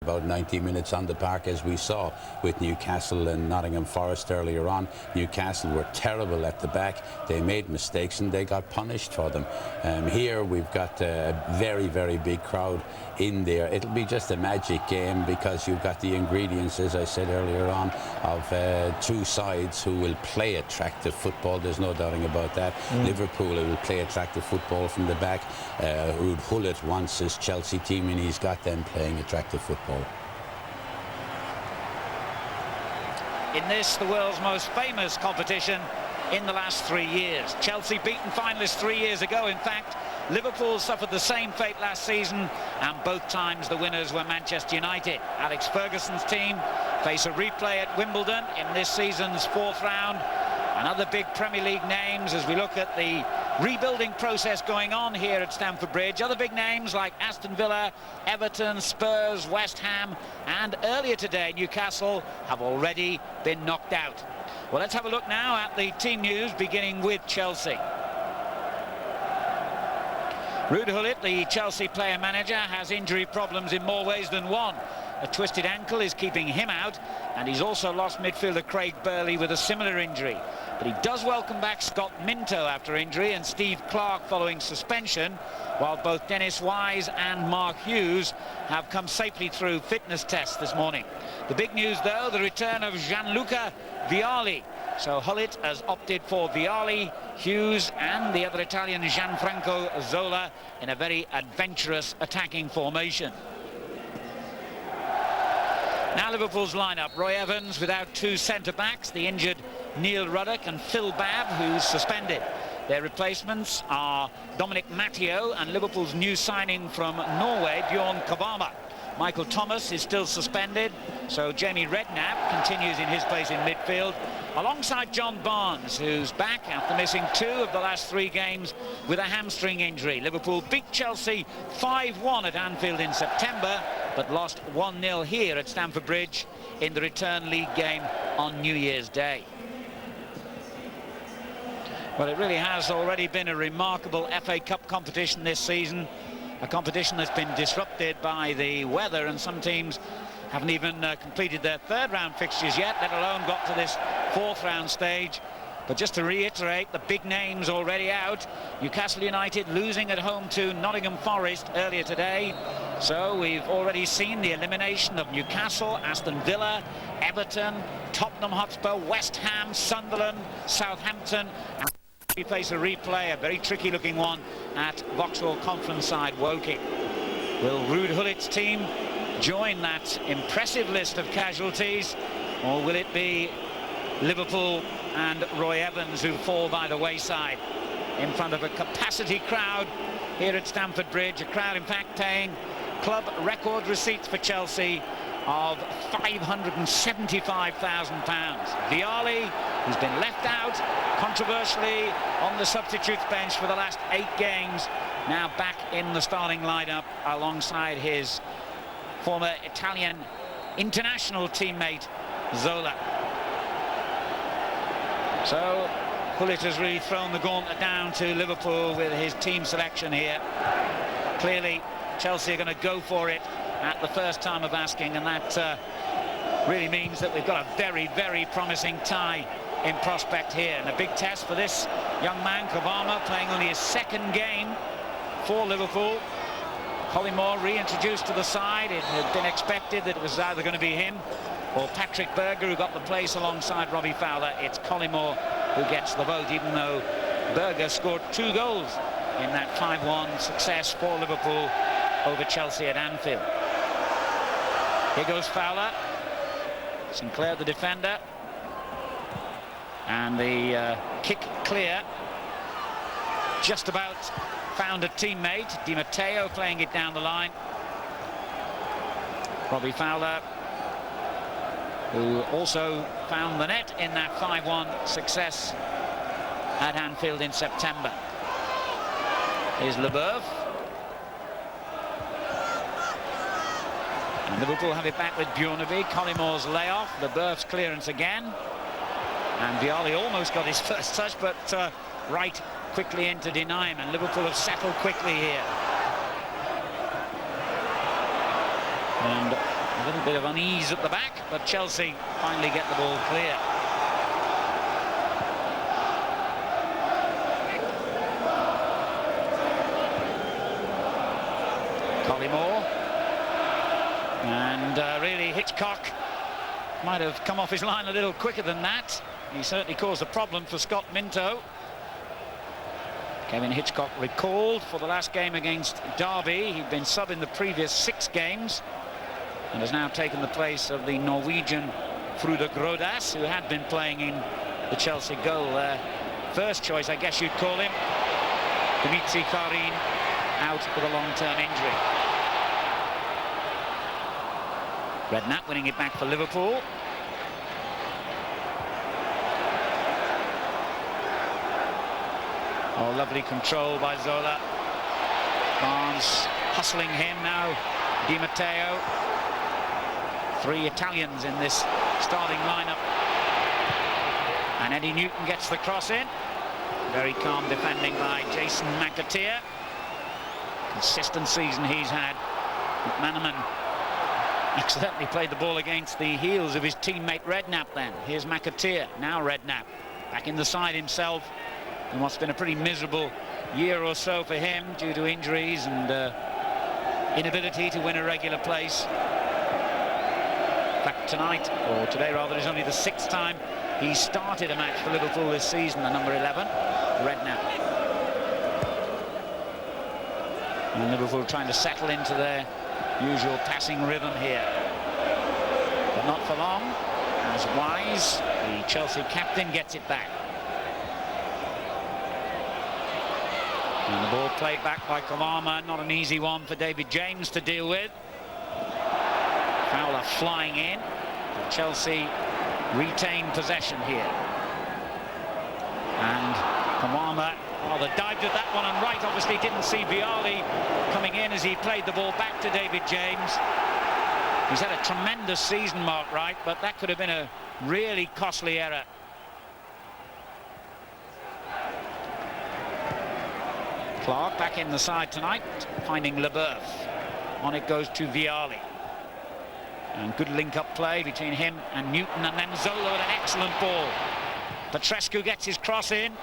about 90 minutes on the park, as we saw with Newcastle and Nottingham Forest earlier on. Newcastle were terrible at the back. They made mistakes and they got punished for them. Here we've got a very, very big crowd in there. It'll be just a magic game because you've got the ingredients, as I said earlier on, of two sides who will play attractive football. There's no doubting about that. Liverpool will play attractive football from the back. Ruud Gullit wants his Chelsea team, and he's got them playing attractive football. In this, the world's most famous competition in the last 3 years. Chelsea beaten finalists 3 years ago. In fact, Liverpool suffered the same fate last season, and both times the winners were Manchester United. Alex Ferguson's team face a replay at Wimbledon in this season's 4th round. And other big Premier League names as we look at the rebuilding process going on here at Stamford Bridge. Other big names like Aston Villa, Everton, Spurs, West Ham, and earlier today Newcastle have already been knocked out. Well, let's have a look now at the team news, beginning with Chelsea. Ruud Gullit, the Chelsea player-manager, has injury problems in more ways than one. A twisted ankle is keeping him out, and he's also lost midfielder Craig Burley with a similar injury. But he does welcome back Scott Minto after injury and Steve Clarke following suspension, while both Dennis Wise and Mark Hughes have come safely through fitness tests this morning. The big news, though, the return of Gianluca Vialli. So Gullit has opted for Vialli, Hughes and the other Italian Gianfranco Zola in a very adventurous attacking formation. Now Liverpool's lineup: Roy Evans without two centre-backs, the injured Neil Ruddock and Phil Babb, who's suspended. Their replacements are Dominic Matteo and Liverpool's new signing from Norway, Bjorn Kavama. Michael Thomas is still suspended, so Jamie Redknapp continues in his place in midfield, alongside John Barnes, who's back after missing 2 of the last 3 games with a hamstring injury. Liverpool beat Chelsea 5-1 at Anfield in September, but lost 1-0 here at Stamford Bridge in the return league game on New Year's Day. Well, it really has already been a remarkable FA Cup competition this season, a competition that's been disrupted by the weather, and some teams haven't even completed their 3rd round fixtures yet, let alone got to this 4th round stage. But just to reiterate, the big names already out. Newcastle United losing at home to Nottingham Forest earlier today. So we've already seen the elimination of Newcastle, Aston Villa, Everton, Tottenham Hotspur, West Ham, Sunderland, Southampton. And we face a replay, a very tricky looking one, at Vauxhall Conference side Woking. Will Ruud Gullit's team join that impressive list of casualties, or will it be Liverpool and Roy Evans who fall by the wayside in front of a capacity crowd here at Stamford Bridge? A crowd, in fact, paying club record receipts for Chelsea of £575,000. Vialli, who's been left out controversially on the substitutes bench for the last 8 games, now back in the starting lineup alongside his former Italian international teammate Zola. So Gullit has really thrown the gauntlet down to Liverpool with his team selection here. Clearly Chelsea are going to go for it at the first time of asking, and that really means that we've got a very, very promising tie in prospect here, and a big test for this young man, Kavama, playing only his 2nd game for Liverpool. Collymore reintroduced to the side. It had been expected that it was either going to be him or Patrick Berger who got the place alongside Robbie Fowler. It's Collymore who gets the vote, even though Berger scored 2 goals in that 5-1 success for Liverpool over Chelsea at Anfield. Here goes Fowler. Sinclair, the defender. And the kick clear. Just about found a teammate. Di Matteo playing it down the line. Robbie Fowler, who also found the net in that 5-1 success at Anfield in September. Here's Leboeuf. And Liverpool have it back with Bjornaby. Collimore's layoff. Leboeuf's clearance again. And Vialli almost got his first touch, but Wright quickly in to deny him, and Liverpool have settled quickly here. And little bit of unease at the back, but Chelsea finally get the ball clear. Collymore, and really Hitchcock might have come off his line a little quicker than that. He certainly caused a problem for Scott Minto. Kevin Hitchcock recalled for the last game against Derby. He'd been sub in the previous 6 games and has now taken the place of the Norwegian Frode Grodås, who had been playing in the Chelsea goal. First choice, I guess you'd call him. Dimitri Karin out with a long-term injury. Redknapp winning it back for Liverpool. Oh, lovely control by Zola. Barnes hustling him now. Di Matteo. 3 Italians in this starting lineup. And Eddie Newton gets the cross in. Very calm defending by Jason McAteer. Consistent season he's had. McManaman accidentally played the ball against the heels of his teammate Redknapp then. Here's McAteer, now Redknapp. Back in the side himself. And what's been a pretty miserable year or so for him due to injuries and inability to win a regular place. In fact, tonight, or today rather, is only the 6th time he started a match for Liverpool this season, the number 11, Redknapp. And Liverpool trying to settle into their usual passing rhythm here. But not for long, as Wise, the Chelsea captain, gets it back. And the ball played back by Kamama, not an easy one for David James to deal with. Fowler flying in, but Chelsea retain possession here. And Kamama, the dived at that one, and Wright obviously didn't see Vialli coming in as he played the ball back to David James. He's had a tremendous season, Mark Wright, but that could have been a really costly error. Clark back in the side tonight, finding Leboeuf. On it goes to Vialli. And good link-up play between him and Newton, and then Zola with an excellent ball. Petrescu gets his cross in.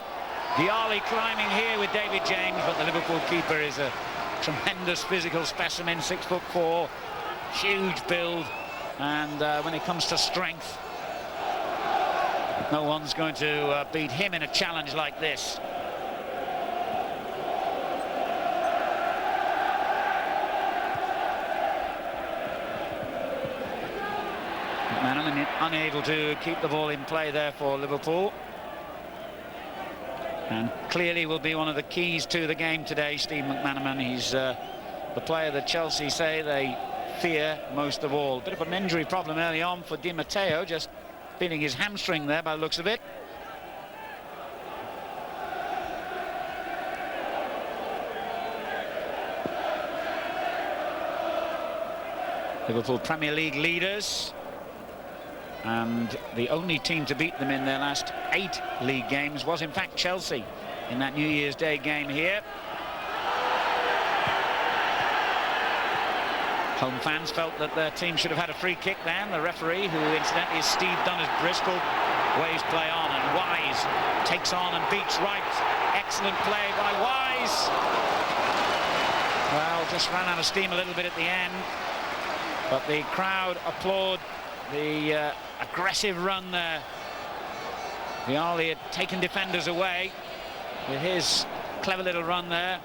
Vialli climbing here with David James, but the Liverpool keeper is a tremendous physical specimen, 6'4", huge build, and when it comes to strength, no one's going to beat him in a challenge like this. McManaman unable to keep the ball in play there for Liverpool. And clearly will be one of the keys to the game today, Steve McManaman. He's the player that Chelsea say they fear most of all. Bit of an injury problem early on for Di Matteo, just feeling his hamstring there by the looks of it. Liverpool Premier League leaders, and the only team to beat them in their last 8 league games was in fact Chelsea in that New Year's Day game here. Home fans felt that their team should have had a free kick then. The referee, who incidentally is Steve Dunners-Bristol, waves play on, and Wise takes on and beats Wright. Excellent play by Wise. Well, just ran out of steam a little bit at the end, but the crowd applaud the aggressive run there. Vialli had taken defenders away with his clever little run there,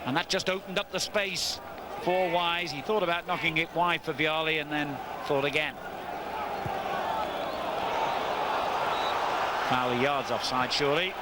and that just opened up the space for Wise. He thought about knocking it wide for Vialli and then thought again. Fowler yards offside, surely.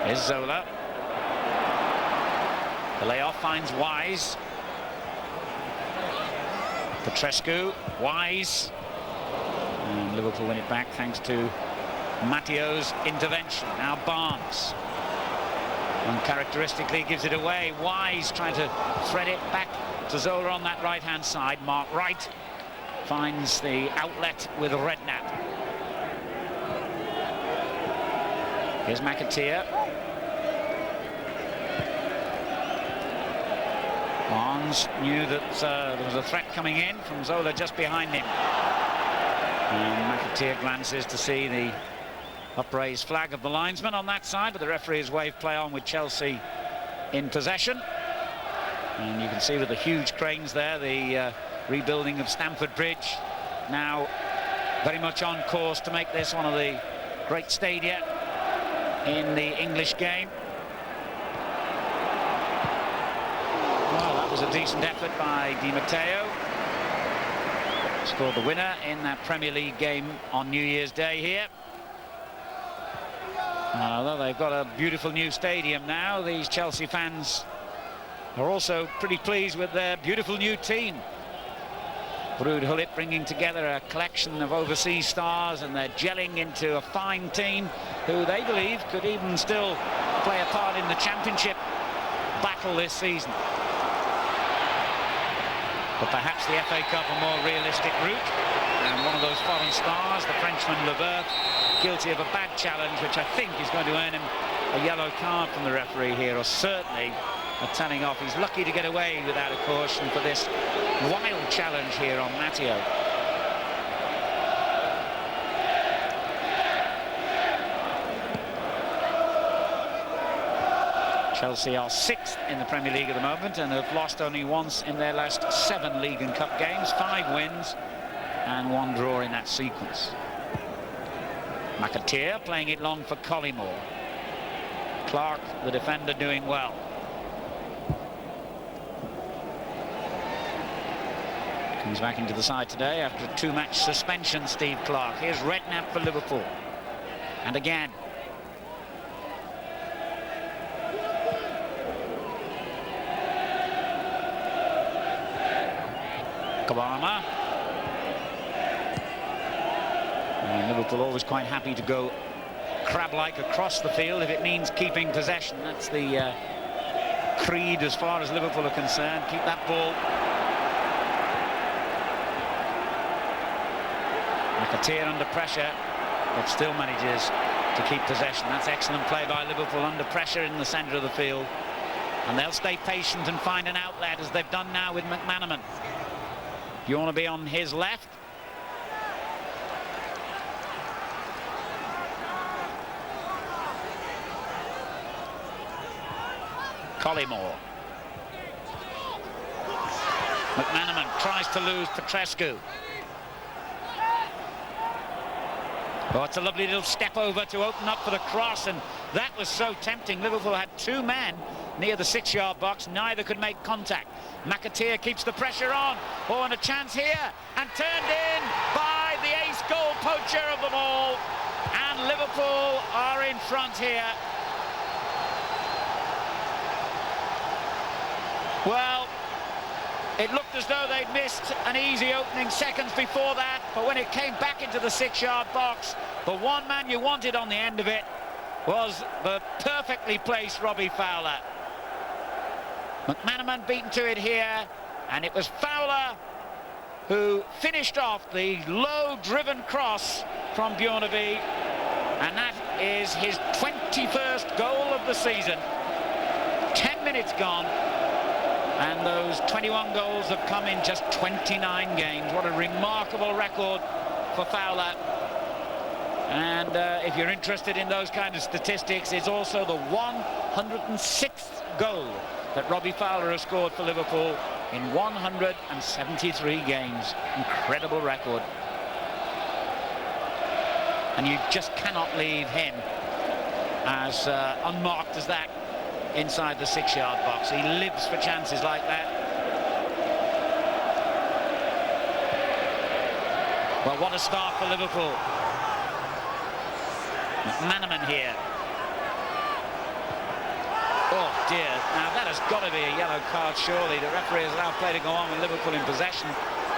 Here's Zola. The layoff finds Wise. Petrescu, Wise. And Liverpool win it back thanks to Matteo's intervention. Now Barnes. Uncharacteristically gives it away. Wise trying to thread it back to Zola on that right-hand side. Mark Wright finds the outlet with Redknapp. Here's McAteer. Barnes knew that there was a threat coming in from Zola just behind him. And McAteer glances to see the upraised flag of the linesman on that side, but the referee has waved play on with Chelsea in possession. And you can see with the huge cranes there, the rebuilding of Stamford Bridge now very much on course to make this one of the great stadia in the English game. Well, that was a decent effort by Di Matteo. Scored the winner in that Premier League game on New Year's Day here. Although they've got a beautiful new stadium now, these Chelsea fans are also pretty pleased with their beautiful new team. Brood Hullet bringing together a collection of overseas stars, and they're gelling into a fine team who they believe could even still play a part in the championship battle this season. But perhaps the FA Cup a more realistic route, and one of those foreign stars, the Frenchman Leboeuf, guilty of a bad challenge, which I think is going to earn him a yellow card from the referee here, or certainly a telling off. He's lucky to get away without a caution for this wild challenge here on Matteo. Chelsea are 6th in the Premier League at the moment and have lost only once in their last 7 League and Cup games. 5 wins and 1 draw in that sequence. McAteer playing it long for Collymore. Clark, the defender, doing well. Comes back into the side today after a 2-match suspension, Steve Clark. Here's Redknapp for Liverpool. And again. Kabama. And Liverpool always quite happy to go crab-like across the field if it means keeping possession. That's the creed as far as Liverpool are concerned. Keep that ball. McAteer under pressure, but still manages to keep possession. That's excellent play by Liverpool under pressure in the centre of the field. And they'll stay patient and find an outlet, as they've done now with McManaman. You want to be on his left. Collymore. McManaman tries to lose Petrescu. Oh, it's a lovely little step over to open up for the cross, and that was so tempting. Liverpool had 2 men near the 6-yard box. Neither could make contact. McAteer keeps the pressure on. Oh, and a chance here, and turned in by the ace goal poacher of them all. And Liverpool are in front here. Well, it looked as though they'd missed an easy opening seconds before that, but when it came back into the 6-yard box, the one man you wanted on the end of it was the perfectly placed Robbie Fowler. McManaman beaten to it here, and it was Fowler who finished off the low-driven cross from Bjorneby, and that is his 21st goal of the season. 10 minutes gone. And those 21 goals have come in just 29 games. What a remarkable record for Fowler. And if you're interested in those kind of statistics, it's also the 106th goal that Robbie Fowler has scored for Liverpool in 173 games. Incredible record. And you just cannot leave him as unmarked as that inside the 6-yard box. He lives for chances like that. Well, what a start for Liverpool. McManaman here. Oh dear, now that has got to be a yellow card surely. The referee has allowed play to go on with Liverpool in possession.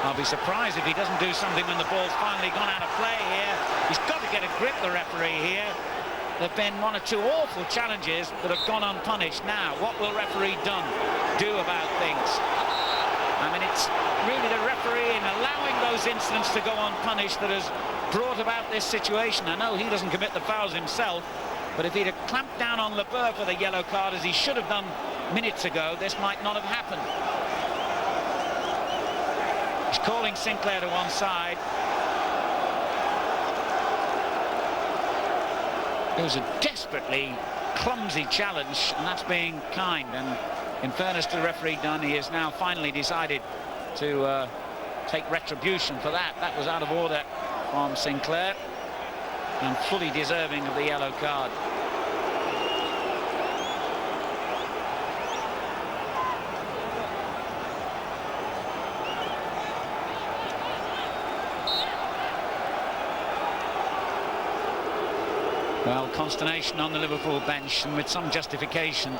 I'll be surprised if he doesn't do something when the ball's finally gone out of play here. He's got to get a grip, the referee here. There have been one or two awful challenges that have gone unpunished. Now, what will referee Dunn do about things? I mean, it's really the referee in allowing those incidents to go unpunished that has brought about this situation. I know he doesn't commit the fouls himself, but if he'd have clamped down on Leboeuf for the yellow card, as he should have done minutes ago, this might not have happened. He's calling Sinclair to one side. It was a desperately clumsy challenge, and that's being kind. And in fairness to referee Dunn, he has now finally decided to take retribution for that. That was out of order from Sinclair and fully deserving of the yellow card. Well, consternation on the Liverpool bench, and with some justification.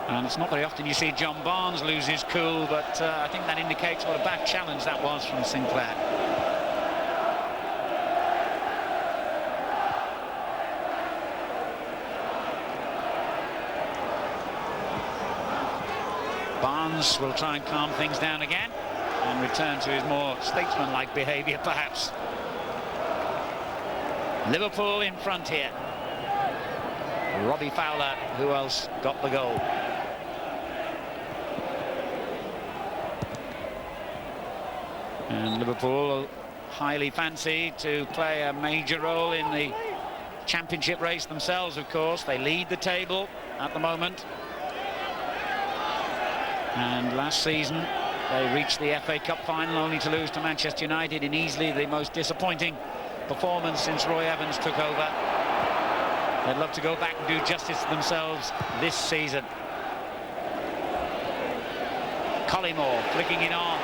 And it's not very often you see John Barnes lose his cool, but I think that indicates what a bad challenge that was from Sinclair. Barnes will try and calm things down again and return to his more statesmanlike behaviour, perhaps. Liverpool in front here. Robbie Fowler, who else got the goal? And Liverpool highly fancied to play a major role in the championship race themselves, of course. They lead the table at the moment. And last season they reached the FA Cup final only to lose to Manchester United in easily the most disappointing performance since Roy Evans took over. They'd love to go back and do justice to themselves this season. Collymore flicking it on.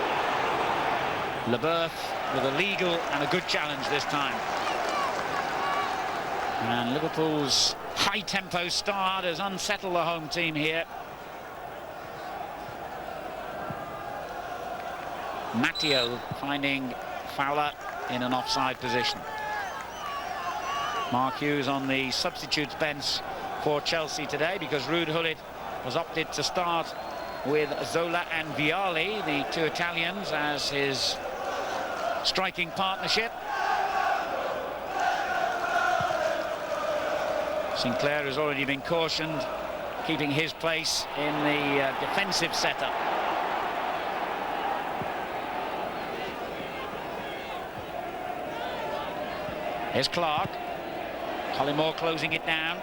Leboeuf with a legal and a good challenge this time. And Liverpool's high-tempo start has unsettled the home team here. Matteo finding Fowler in an offside position. Mark Hughes on the substitutes bench for Chelsea today because Ruud Gullit has opted to start with Zola and Vialli, the two Italians, as his striking partnership. Sinclair has already been cautioned, keeping his place in the defensive setup. Here's Clark. Collymore closing it down.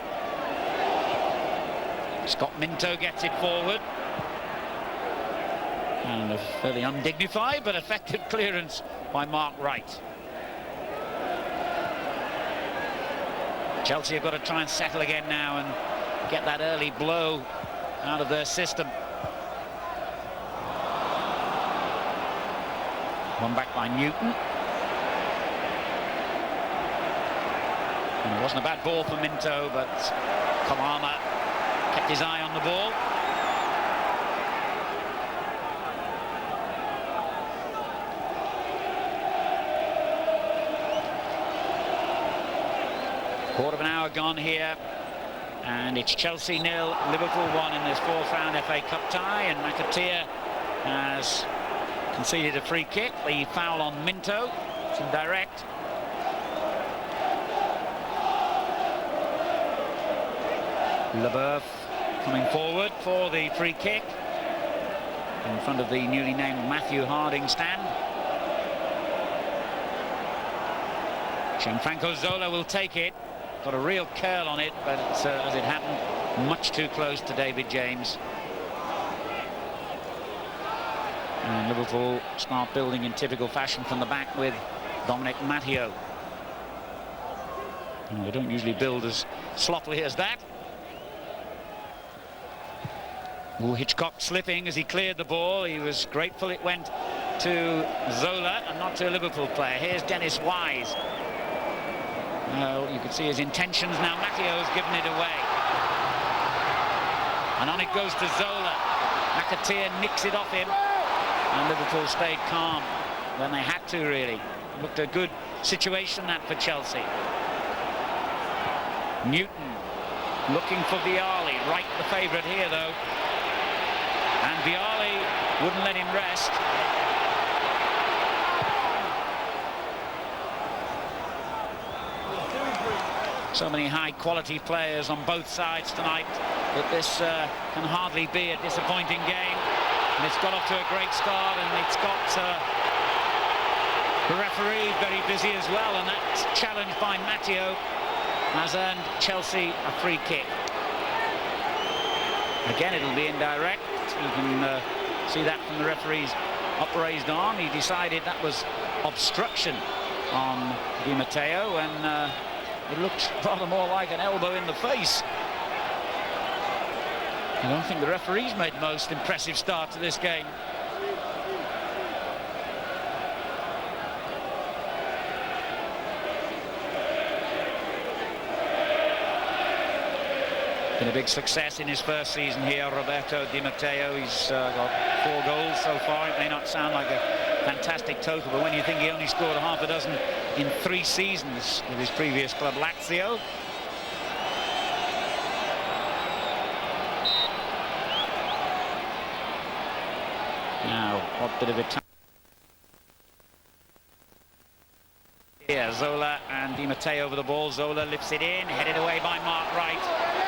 Scott Minto gets it forward. And a fairly undignified but effective clearance by Mark Wright. Chelsea have got to try and settle again now and get that early blow out of their system. One back by Newton. And it wasn't a bad ball for Minto, but Kamama kept his eye on the ball. Quarter of an hour gone here, and it's Chelsea 0, Liverpool 1 in this fourth round FA Cup tie, and McAteer has conceded a free kick. The foul on Minto, it's indirect. Leboeuf coming forward for the free kick in front of the newly named Matthew Harding stand. Gianfranco Zola will take it. Got a real curl on it, but as it happened, much too close to David James. And Liverpool start building in typical fashion from the back with Dominic Matteo. And they don't usually build as sloppily as that. Ooh, Hitchcock slipping as he cleared the ball. He was grateful it went to Zola and not to a Liverpool player. Here's Dennis Wise. You can see his intentions now. Matteo has given it away. And on it goes to Zola. McAteer nicks it off him. and Liverpool stayed calm when they had to, really. Looked a good situation that for Chelsea. Newton looking for Vialli, right the favourite here though, and Vialli wouldn't let him rest. So many high-quality players on both sides tonight that this can hardly be a disappointing game. And it's got off to a great start, and it's got the referee very busy as well, and that challenge by Matteo has earned Chelsea a free kick. Again, it'll be indirect. You can see that from the referee's upraised arm. He decided that was obstruction on Di Matteo, and it looked rather more like an elbow in the face. I don't think the referee's made the most impressive start to this game. Been a big success in his first season here, Roberto Di Matteo. He's got 4 goals so far. It may not sound like a fantastic total, but when you think he only scored half a dozen in 3 seasons with his previous club, Lazio. Now, what bit of a time. Here, Zola and Di Matteo over the ball. Zola lifts it in, headed away by Mark Wright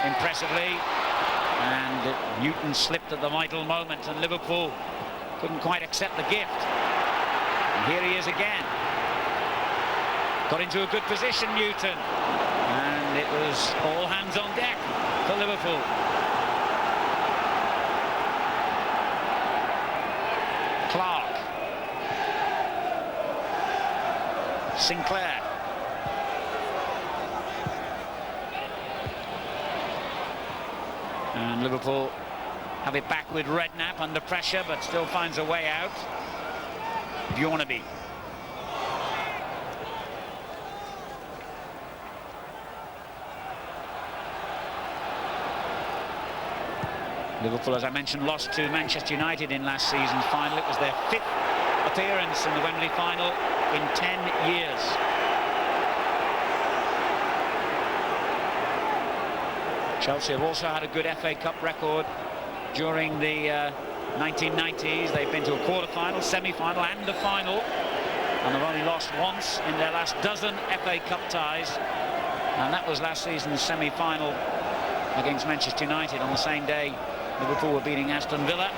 impressively. And Newton slipped at the vital moment, and Liverpool couldn't quite accept the gift. And here he is again. Got into a good position, Newton. And it was all hands on deck for Liverpool. Clark. Sinclair. And Liverpool have it back with Redknapp under pressure, but still finds a way out. Bjornaby. Liverpool, as I mentioned, lost to Manchester United in last season's final. It was their 5th appearance in the Wembley final in 10 years. Chelsea have also had a good FA Cup record during the 1990s. They've been to a quarter-final, semi-final and a final, and they've only lost once in their last dozen FA Cup ties, and that was last season's semi-final against Manchester United. On the same day, Liverpool were beating Aston Villa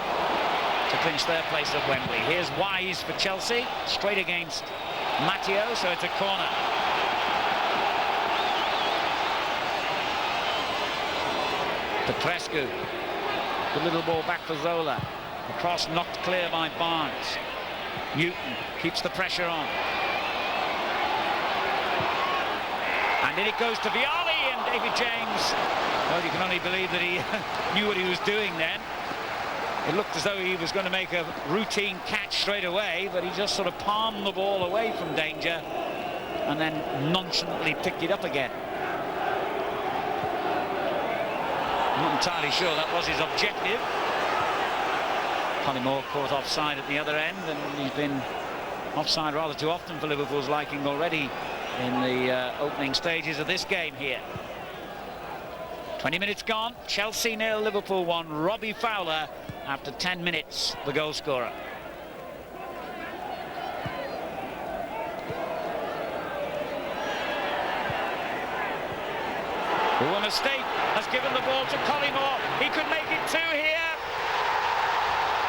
to clinch their place at Wembley. Here's Wise for Chelsea, straight against Matteo, so it's a corner. Petrescu, the little ball back for Zola. The cross knocked clear by Barnes. Newton keeps the pressure on. And in it goes to Vialli, and David James, well, you can only believe that he knew what he was doing then. It looked as though he was going to make a routine catch straight away, but he just sort of palmed the ball away from danger and then nonchalantly picked it up again. I'm not entirely sure that was his objective. Collymore caught offside at the other end, and he's been offside rather too often for Liverpool's liking already in the opening stages of this game here. 20 minutes gone. Chelsea 0, Liverpool 1. Robbie Fowler after 10 minutes, the goal scorer. A mistake has given the ball to Collymore. He could make it 2 here.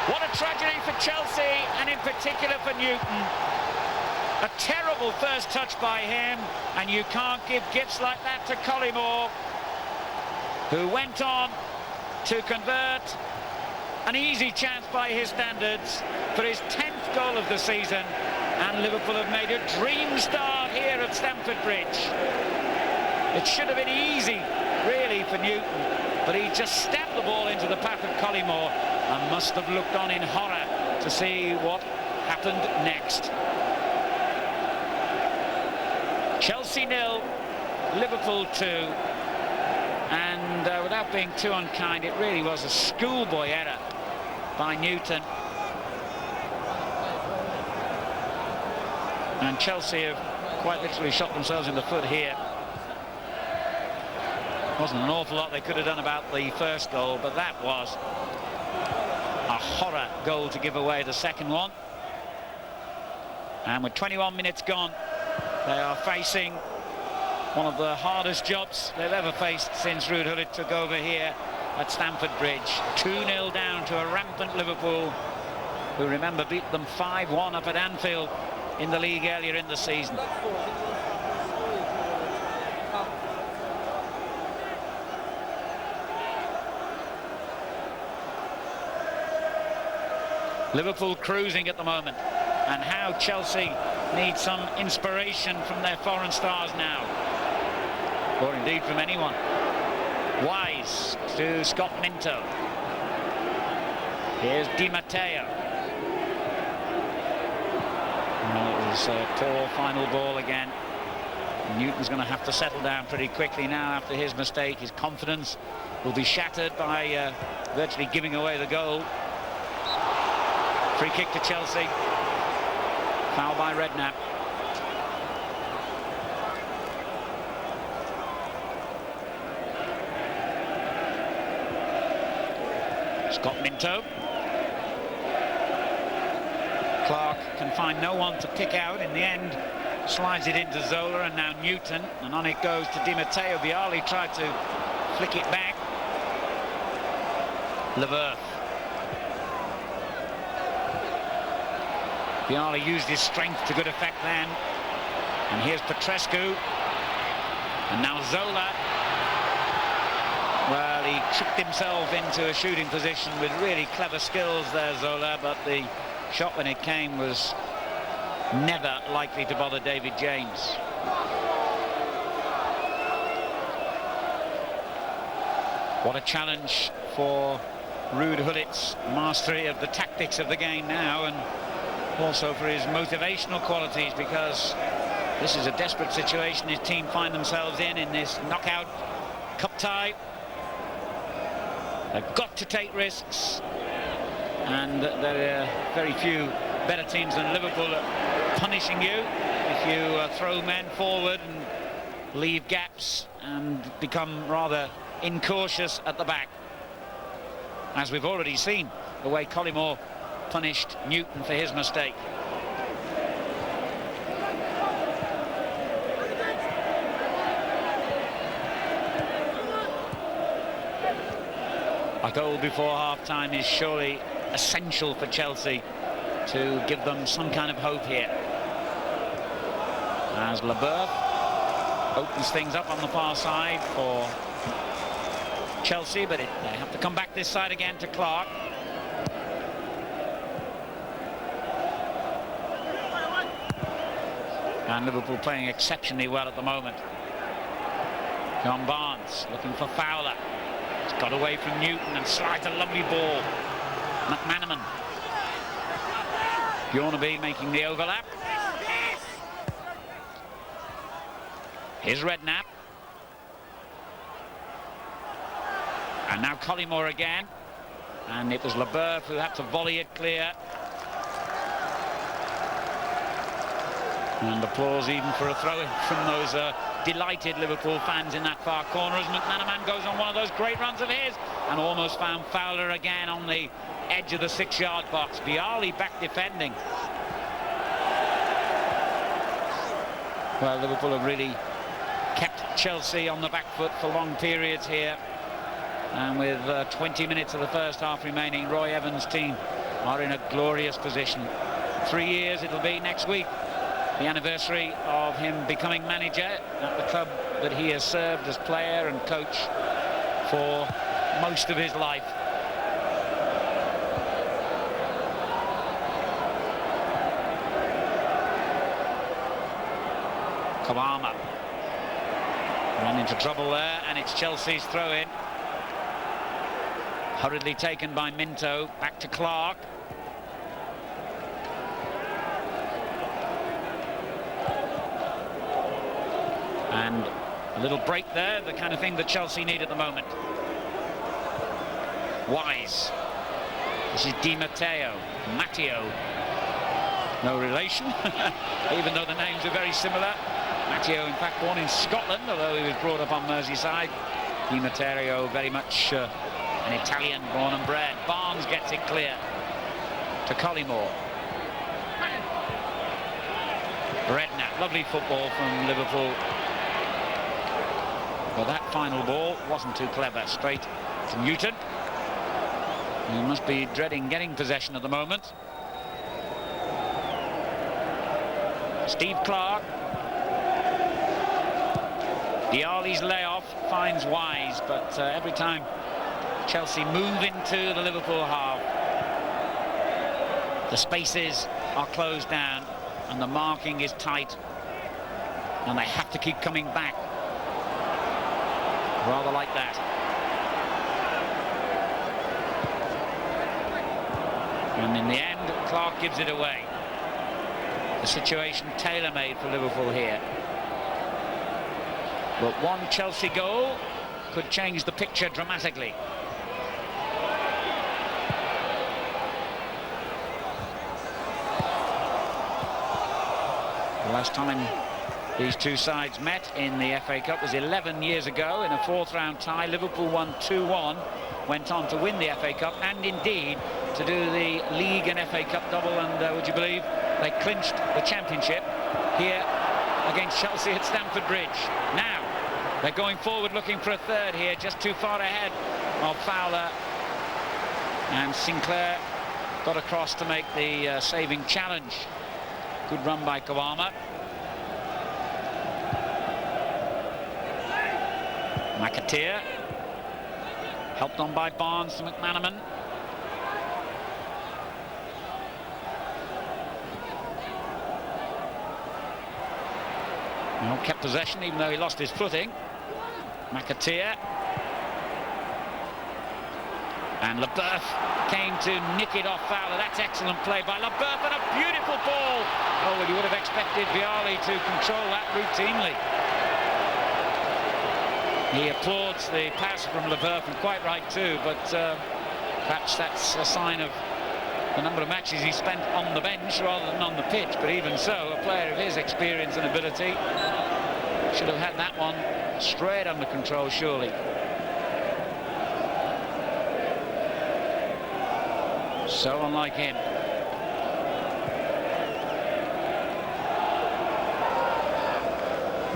What a tragedy for Chelsea, and in particular for Newton. A terrible first touch by him, and you can't give gifts like that to Collymore, who went on to convert an easy chance by his standards for his 10th goal of the season, and Liverpool have made a dream start here at Stamford Bridge. It should have been easy, really, for Newton, but he just stabbed the ball into the path of Collymore and must have looked on in horror to see what happened next. Chelsea 0, Liverpool 2, and without being too unkind, it really was a schoolboy error by Newton. And Chelsea have quite literally shot themselves in the foot here. Wasn't an awful lot they could have done about the first goal, but that was a horror goal to give away the second one. And with 21 minutes gone, they are facing one of the hardest jobs they've ever faced since Ruud Gullit took over here at Stamford Bridge. 2-0 down to a rampant Liverpool, who, remember, beat them 5-1 up at Anfield in the league earlier in the season. Liverpool cruising at the moment, and how Chelsea need some inspiration from their foreign stars now, or indeed from anyone. Wise to Scott Minto. Here's Di Matteo. Well, it was a poor final ball again. Newton's going to have to settle down pretty quickly now after his mistake. His confidence will be shattered by virtually giving away the goal. Free kick to Chelsea. Foul by Redknapp. Scott Minto. Clark can find no one to kick out. In the end, slides it into Zola, and now Newton, and on it goes to Di Matteo. Bialy tried to flick it back. Levert. Bialy used his strength to good effect then. And here's Petrescu. And now Zola. Well, he tricked himself into a shooting position with really clever skills there, Zola, but the shot when it came was never likely to bother David James. What a challenge for Ruud Gullit's mastery of the tactics of the game now, and also for his motivational qualities, because this is a desperate situation his team find themselves in this knockout cup tie. They've got to take risks, and there are very few better teams than Liverpool at punishing you if you throw men forward and leave gaps and become rather incautious at the back, as we've already seen the way Collymore punished Newton for his mistake. A goal before half-time is surely essential for Chelsea to give them some kind of hope here. As Leboeuf opens things up on the far side for Chelsea, but they have to come back this side again to Clark. And Liverpool playing exceptionally well at the moment. John Barnes looking for Fowler. He's got away from Newton and slides a lovely ball. McManaman. Bjornaby making the overlap. Here's Redknapp. And now Collymore again. And it was Leboeuf who had to volley it clear. And applause even for a throw-in from those delighted Liverpool fans in that far corner as McManaman goes on one of those great runs of his and almost found Fowler again on the edge of the 6-yard box. Bialy back defending. Well, Liverpool have really kept Chelsea on the back foot for long periods here. And with 20 minutes of the first half remaining, Roy Evans' team are in a glorious position. 3 years it'll be next week, the anniversary of him becoming manager at the club that he has served as player and coach for most of his life. Kawama ran into trouble there, and it's Chelsea's throw-in. Hurriedly taken by Minto, back to Clark. And a little break there, the kind of thing that Chelsea need at the moment. Wise. This is Di Matteo. No relation, even though the names are very similar. Matteo, in fact, born in Scotland, although he was brought up on Merseyside. Di Matteo, very much an Italian, born and bred. Barnes gets it clear to Collymore. Redknapp, lovely football from Liverpool. But that final ball wasn't too clever. Straight to Newton. He must be dreading getting possession at the moment. Steve Clark. Dialli's layoff finds Wise, but every time Chelsea move into the Liverpool half, the spaces are closed down and the marking is tight, and they have to keep coming back. Rather like that. And in the end, Clark gives it away. The situation tailor-made for Liverpool here. But one Chelsea goal could change the picture dramatically. The last time these two sides met in the FA Cup was 11 years ago in a fourth-round tie. Liverpool won 2-1, went on to win the FA Cup and indeed to do the League and FA Cup double, and would you believe they clinched the championship here against Chelsea at Stamford Bridge. Now they're going forward looking for a third here, just too far ahead of Fowler, and Sinclair got across to make the saving challenge. Good run by Kawama. McAteer, helped on by Barnes to McManaman. Well, kept possession even though he lost his footing. McAteer. And Leboeuf came to nick it off Fowler. That's excellent play by Leboeuf, and a beautiful ball. Oh, well, you would have expected Vialli to control that routinely. He applauds the pass from Leboeuf, and quite right too, but perhaps that's a sign of the number of matches he spent on the bench rather than on the pitch. But even so, a player of his experience and ability should have had that one straight under control, surely. So unlike him.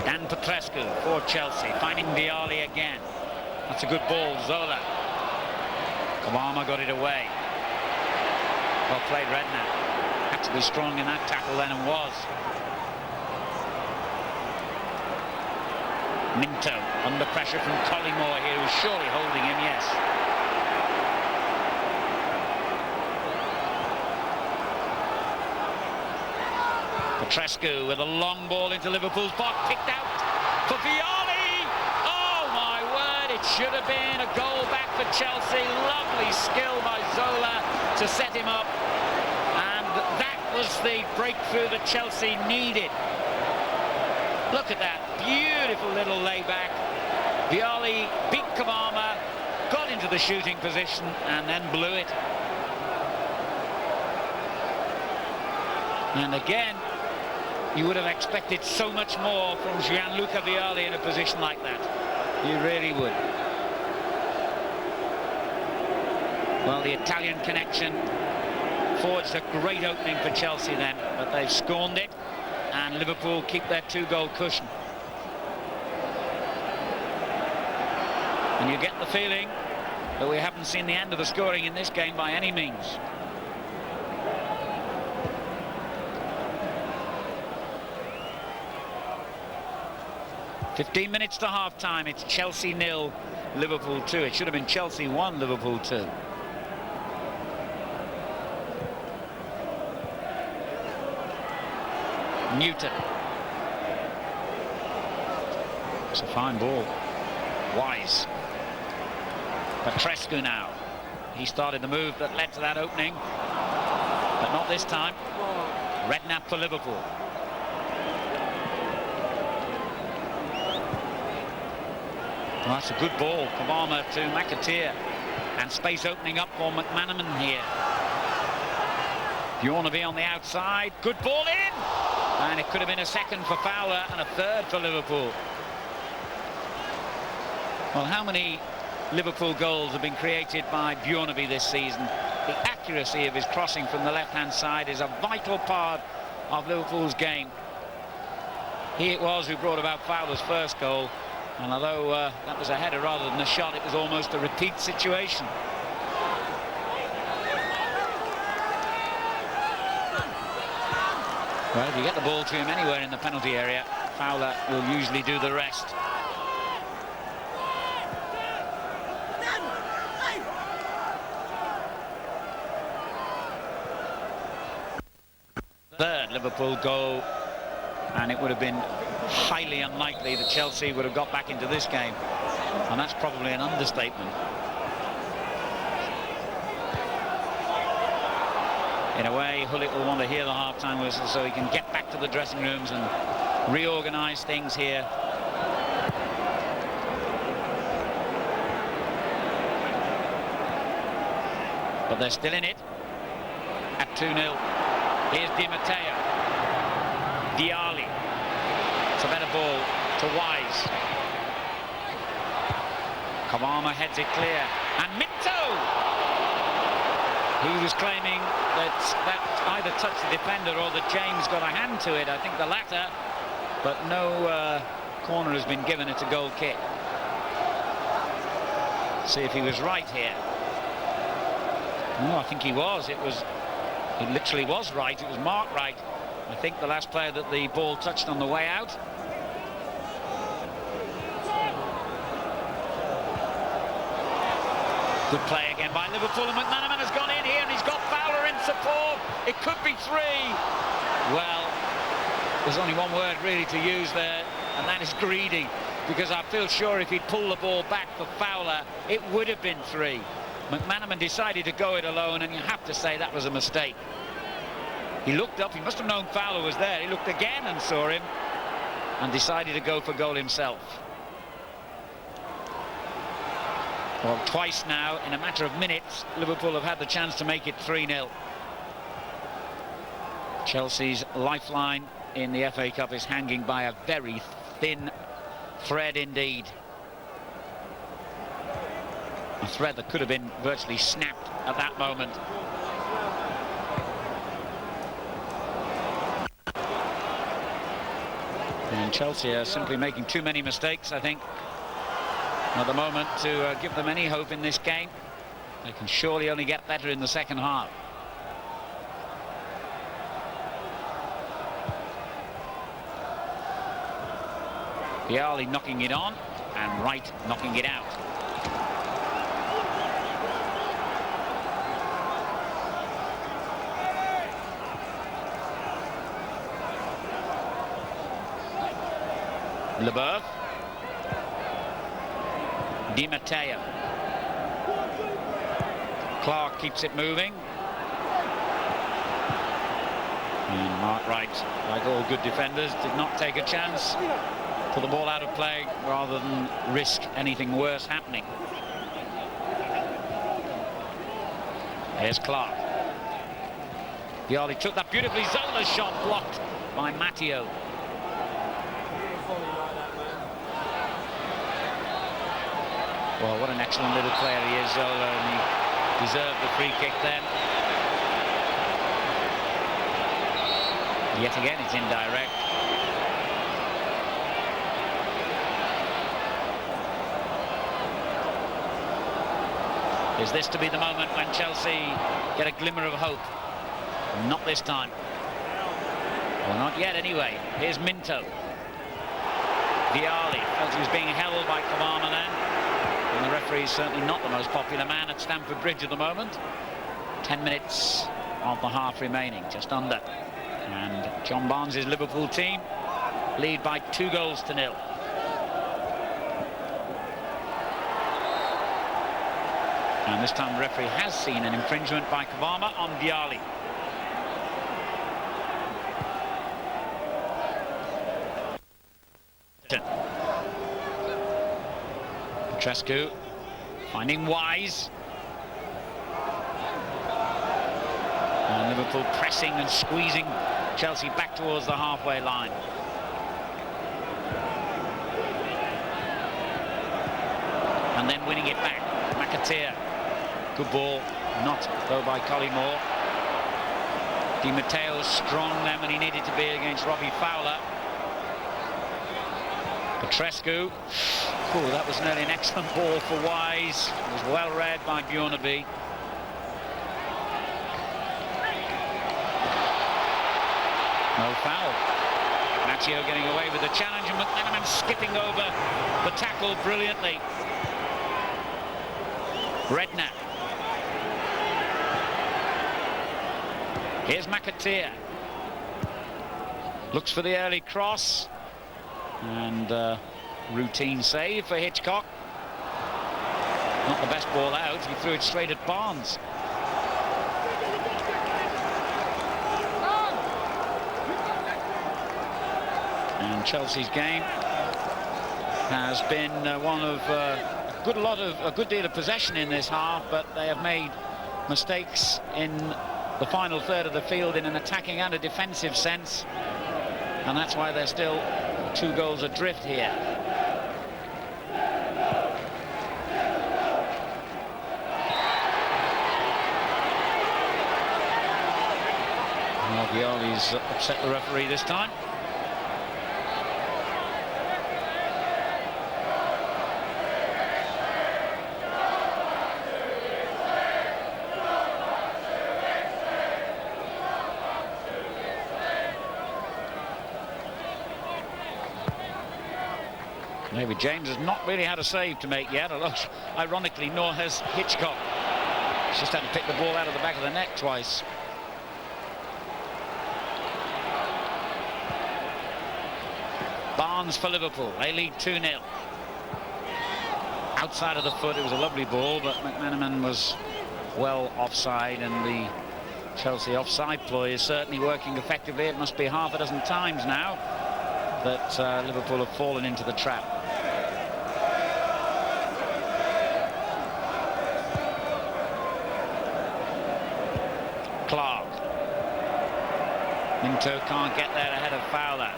Dan Petrescu for Chelsea, finding Vialli again. That's a good ball, Zola. Kawama got it away. Well played, Redknapp. Had to be strong in that tackle then, and was. Minto under pressure from Collymore here, who's surely holding him, yes. Petrescu with a long ball into Liverpool's box, picked out for Vialli. Oh my word, it should have been a goal back for Chelsea. Lovely skill by Zola to set him up, and that was the breakthrough that Chelsea needed. Look at that, beautiful little layback. Vialli beat Kawama, got into the shooting position, and then blew it. And again, you would have expected so much more from Gianluca Vialli in a position like that. You really would. Well, the Italian connection forged a great opening for Chelsea then, but they've scorned it, and Liverpool keep their two-goal cushion. And you get the feeling that we haven't seen the end of the scoring in this game by any means. "15 minutes to half-time. It's Chelsea 0, Liverpool 2. It should have been Chelsea 1, Liverpool 2. Newton. It's a fine ball. Wise. Petrescu now. He started the move that led to that opening, but not this time. Redknapp for Liverpool. Well, that's a good ball. Kawama to McAteer, and space opening up for McManaman here. Bjornaby on the outside, good ball in, and it could have been a second for Fowler and a third for Liverpool. Well, how many Liverpool goals have been created by Bjornaby this season? The accuracy of his crossing from the left-hand side is a vital part of Liverpool's game. He it was who brought about Fowler's first goal, and although that was a header rather than a shot, it was almost a repeat situation. Well, if you get the ball to him anywhere in the penalty area, Fowler will usually do the rest. Third Liverpool goal, and it would have been highly unlikely that Chelsea would have got back into this game, and that's probably an understatement. In a way, Hullet will want to hear the half-time whistle so he can get back to the dressing rooms and reorganise things here. But they're still in it at 2-0. Here's Di Matteo. Vialli. It's a better ball to Wise. Kavama heads it clear. And Minto! He was claiming that either touched the defender or that James got a hand to it. I think the latter. But no corner has been given. It's a goal kick. See if he was right here. No, I think he was. It literally was right. It was marked right. I think the last player that the ball touched on the way out. Good play again by Liverpool, and McManaman has gone in here and he's got Fowler in support. It could be 3. Well, there's only one word really to use there, and that is greedy, because I feel sure if he'd pulled the ball back for Fowler, it would have been 3. McManaman decided to go it alone, and you have to say that was a mistake. He looked up, he must have known Fowler was there. He looked again and saw him and decided to go for goal himself. Well, twice now, in a matter of minutes, Liverpool have had the chance to make it 3-0. Chelsea's lifeline in the FA Cup is hanging by a very thin thread indeed. A thread that could have been virtually snapped at that moment. And Chelsea are simply making too many mistakes, I think, at the moment to give them any hope in this game. They can surely only get better in the second half. Vialli knocking it on, and Wright knocking it out. Leboeuf. Di Matteo. Clark keeps it moving. And Mark Wright, like all good defenders, did not take a chance. Put the ball out of play rather than risk anything worse happening. Here's Clark. Vialli took that beautifully. Zola's shot blocked by Matteo. Well, what an excellent little player he is, Zola, and he deserved the free kick then. Yet again, it's indirect. Is this to be the moment when Chelsea get a glimmer of hope? Not this time. Well, not yet anyway. Here's Minto. Vialli felt he was being held by Kavama then. And the referee is certainly not the most popular man at Stamford Bridge at the moment. 10 minutes of the half remaining, just under. And John Barnes' Liverpool team lead by 2-0. And this time the referee has seen an infringement by Kavama on Vialli. Petrescu finding Wise. And And Liverpool pressing and squeezing Chelsea back towards the halfway line. And then winning it back. McAteer. Good ball. Not though by Collymore. Di Matteo strong then when he needed to be against Robbie Fowler. Petrescu. Oh, that was nearly an excellent ball for Wise. It was well read by Bjornaby. No foul. Macchio getting away with the challenge, and McManaman skipping over the tackle brilliantly. Redknapp. Here's McAteer. Looks for the early cross. And routine save for Hitchcock. Not the best ball out. He threw it straight at Barnes. And Chelsea's game has been one of a good deal of possession in this half, but they have made mistakes in the final third of the field in an attacking and a defensive sense, and that's why they're still 2 goals adrift here. Violi's upset the referee this time. Maybe James has not really had a save to make yet, although ironically nor has Hitchcock. He's just had to pick the ball out of the back of the net twice. Barnes for Liverpool. They lead 2-0. Outside of the foot, it was a lovely ball, but McManaman was well offside, and the Chelsea offside ploy is certainly working effectively. It must be half a dozen times now that Liverpool have fallen into the trap. Clark. Minto can't get there ahead of Fowler.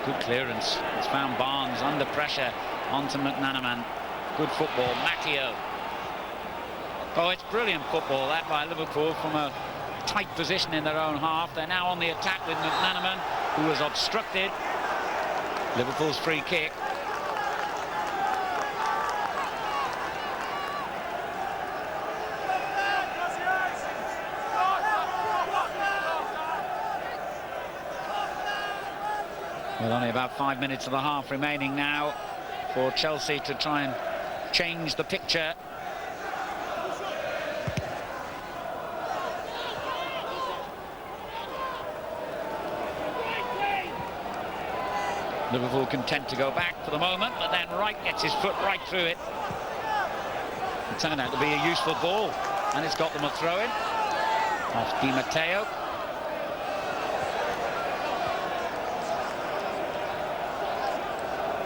Good clearance. It's found Barnes under pressure onto McManaman. Good football. Macchio. Oh, it's brilliant football that by Liverpool from a tight position in their own half. They're now on the attack with McManaman, who was obstructed. Liverpool's free kick. With only about 5 minutes of the half remaining now for Chelsea to try and change the picture. Liverpool content to go back for the moment, but then Wright gets his foot right through it. It turned out to be a useful ball, and it's got them a throw-in off Di Matteo.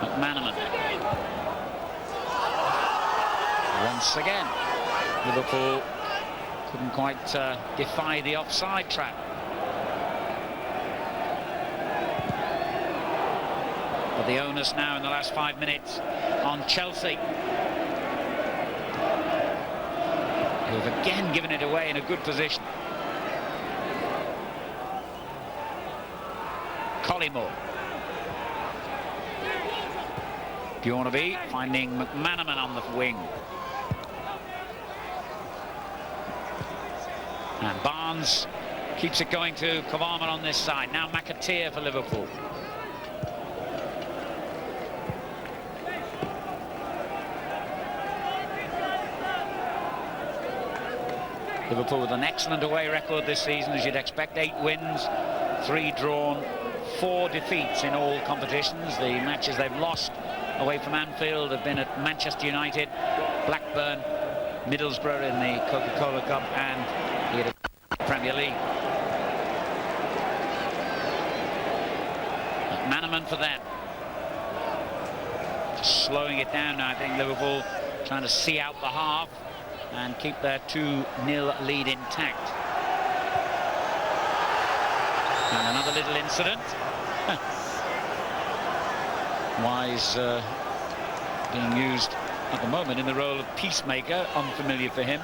McManaman. Once again, Liverpool couldn't quite defy the offside trap. But the onus now in the last 5 minutes on Chelsea, who have again given it away in a good position. Collymore. Bjornaby finding McManaman on the wing. And Barnes keeps it going to Kovaman on this side. Now McAteer for Liverpool. Liverpool with an excellent away record this season, as you'd expect. 8 wins, 3 drawn, 4 defeats in all competitions. The matches they've lost away from Anfield have been at Manchester United, Blackburn, Middlesbrough in the Coca-Cola Cup, and here at the Premier League. McManaman for them. Just slowing it down now, I think Liverpool trying to see out the half and keep their 2-0 lead intact. And another little incident. Wise being used at the moment in the role of peacemaker, unfamiliar for him.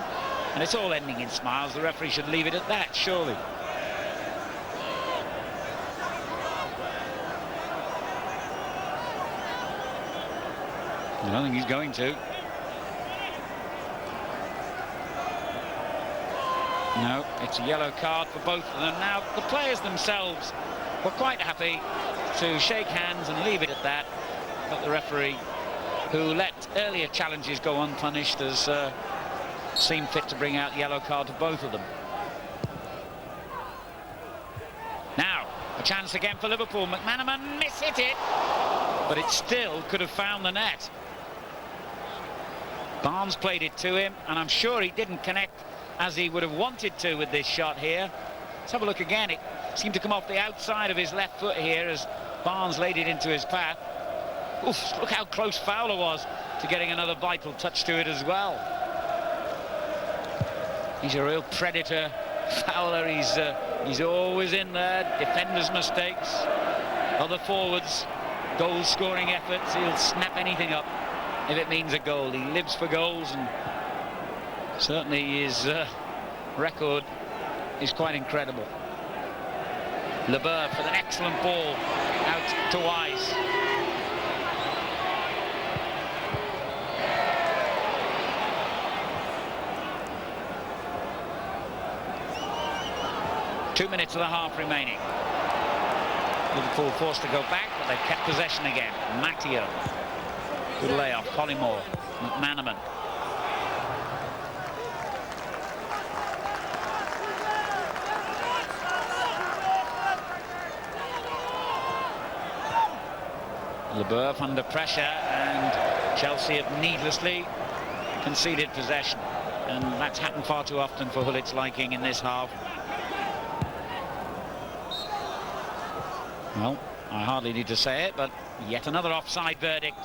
And it's all ending in smiles. The referee should leave it at that, surely. I don't think he's going to. No, it's a yellow card for both of them. Now, the players themselves were quite happy to shake hands and leave it at that. But the referee, who let earlier challenges go unpunished, has seemed fit to bring out the yellow card to both of them. Now, a chance again for Liverpool. McManaman mishit it, but it still could have found the net. Barnes played it to him, and I'm sure he didn't connect as he would have wanted to with this shot here. Let's have a look again. It seemed to come off the outside of his left foot here as Barnes laid it into his path. Oof, look how close Fowler was to getting another vital touch to it as well. He's a real predator, Fowler. He's always in there. Defenders' mistakes, other forwards, goal-scoring efforts. He'll snap anything up if it means a goal. He lives for goals, and certainly his record is quite incredible. Leboeuf with an excellent ball out to Wise. Two minutes of the half remaining. Liverpool forced to go back, but they've kept possession again. Matteo. Good layoff. Collymore. McManaman. Leboeuf under pressure, and Chelsea have needlessly conceded possession. And that's happened far too often for Hullit's liking in this half. Well, I hardly need to say it, but yet another offside verdict.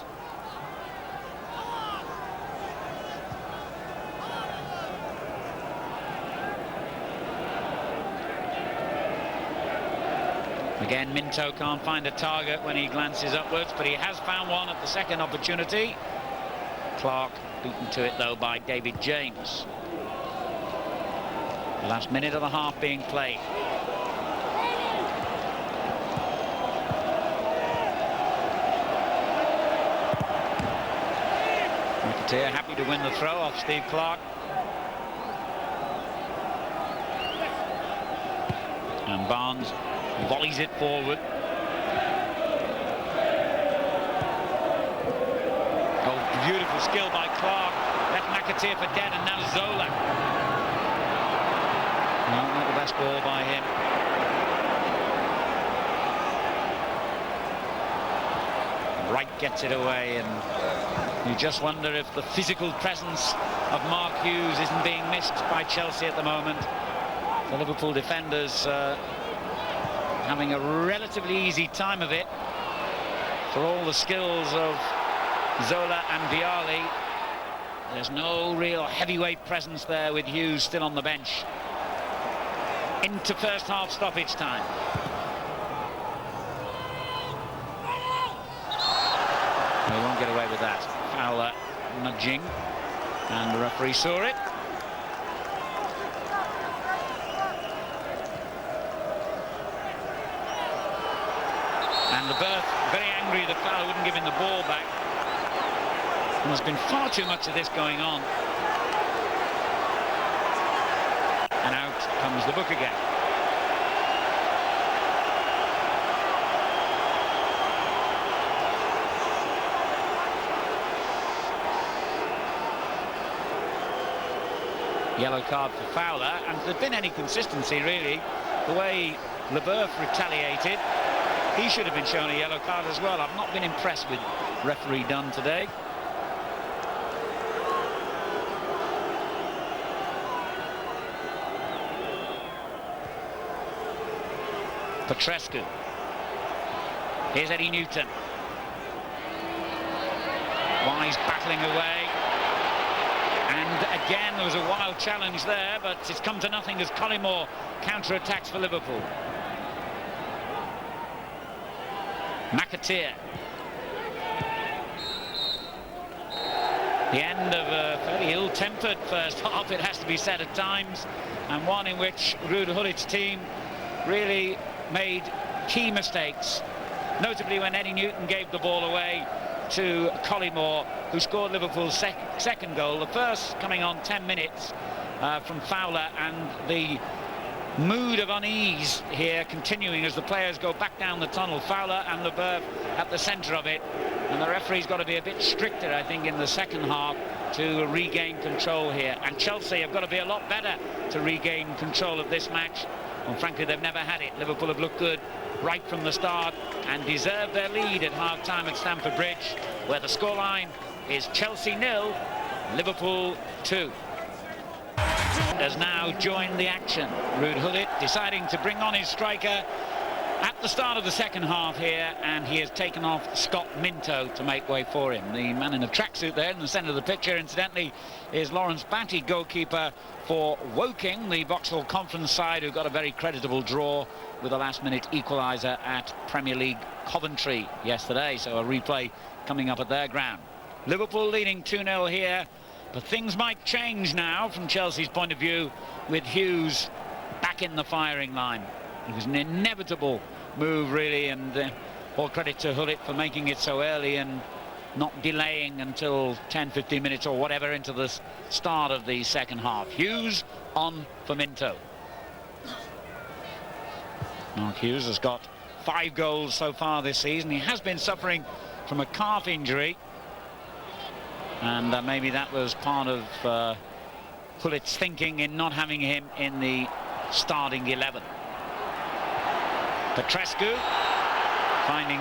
Again, Minto can't find a target when he glances upwards, but he has found one at the second opportunity. Clark beaten to it, though, by David James. The last minute of the half being played. McAteer happy to win the throw off Steve Clark. And Barnes volleys it forward. Oh, beautiful skill by Clark. Left McAteer for dead, and now Zola. No, not the best ball by him. Wright gets it away, and you just wonder if the physical presence of Mark Hughes isn't being missed by Chelsea at the moment. The Liverpool defenders having a relatively easy time of it for all the skills of Zola and Vialli. There's no real heavyweight presence there with Hughes still on the bench. Into first half stoppage time. They won't get away with that. Fowler nudging, and the referee saw it. And Leboeuf very angry that Fowler wouldn't give him the ball back. And there's been far too much of this going on. And out comes the book again. Yellow card for Fowler, and if there'd been any consistency really, the way Leboeuf retaliated, he should have been shown a yellow card as well. I've not been impressed with referee Dunn today. Petrescu. Here's Eddie Newton. Wise battling away. And again, there was a wild challenge there, but it's come to nothing as Collymore counter-attacks for Liverpool. McAteer. The end of a very ill-tempered first half, it has to be said at times, and one in which Ruud Gullit's team really made key mistakes, notably when Eddie Newton gave the ball away to Collymore, who scored Liverpool's second goal, the first coming on 10 minutes from Fowler, and the mood of unease here continuing as the players go back down the tunnel. Fowler and Leboeuf at the centre of it, and the referee's got to be a bit stricter, I think, in the second half to regain control here. And Chelsea have got to be a lot better to regain control of this match. And frankly, they've never had it. Liverpool have looked good right from the start and deserve their lead at half-time at Stamford Bridge, where the scoreline is Chelsea 0, Liverpool 2. Has now joined the action. Ruud Gullit deciding to bring on his striker at the start of the second half here, and he has taken off Scott Minto to make way for him. The man in the tracksuit there in the centre of the picture, incidentally, is Lawrence Batty, goalkeeper for Woking, the Vauxhall Conference side, who got a very creditable draw with a last-minute equaliser at Premier League Coventry yesterday. So a replay coming up at their ground. Liverpool leading 2-0 here, but things might change now from Chelsea's point of view with Hughes back in the firing line. It was an inevitable move, really, and all credit to Gullit for making it so early and not delaying until 10-15 minutes or whatever into the start of the second half. Hughes on for Minto. Mark Hughes has got 5 goals so far this season. He has been suffering from a calf injury, and maybe that was part of Gullit's thinking in not having him in the starting 11. Petrescu finding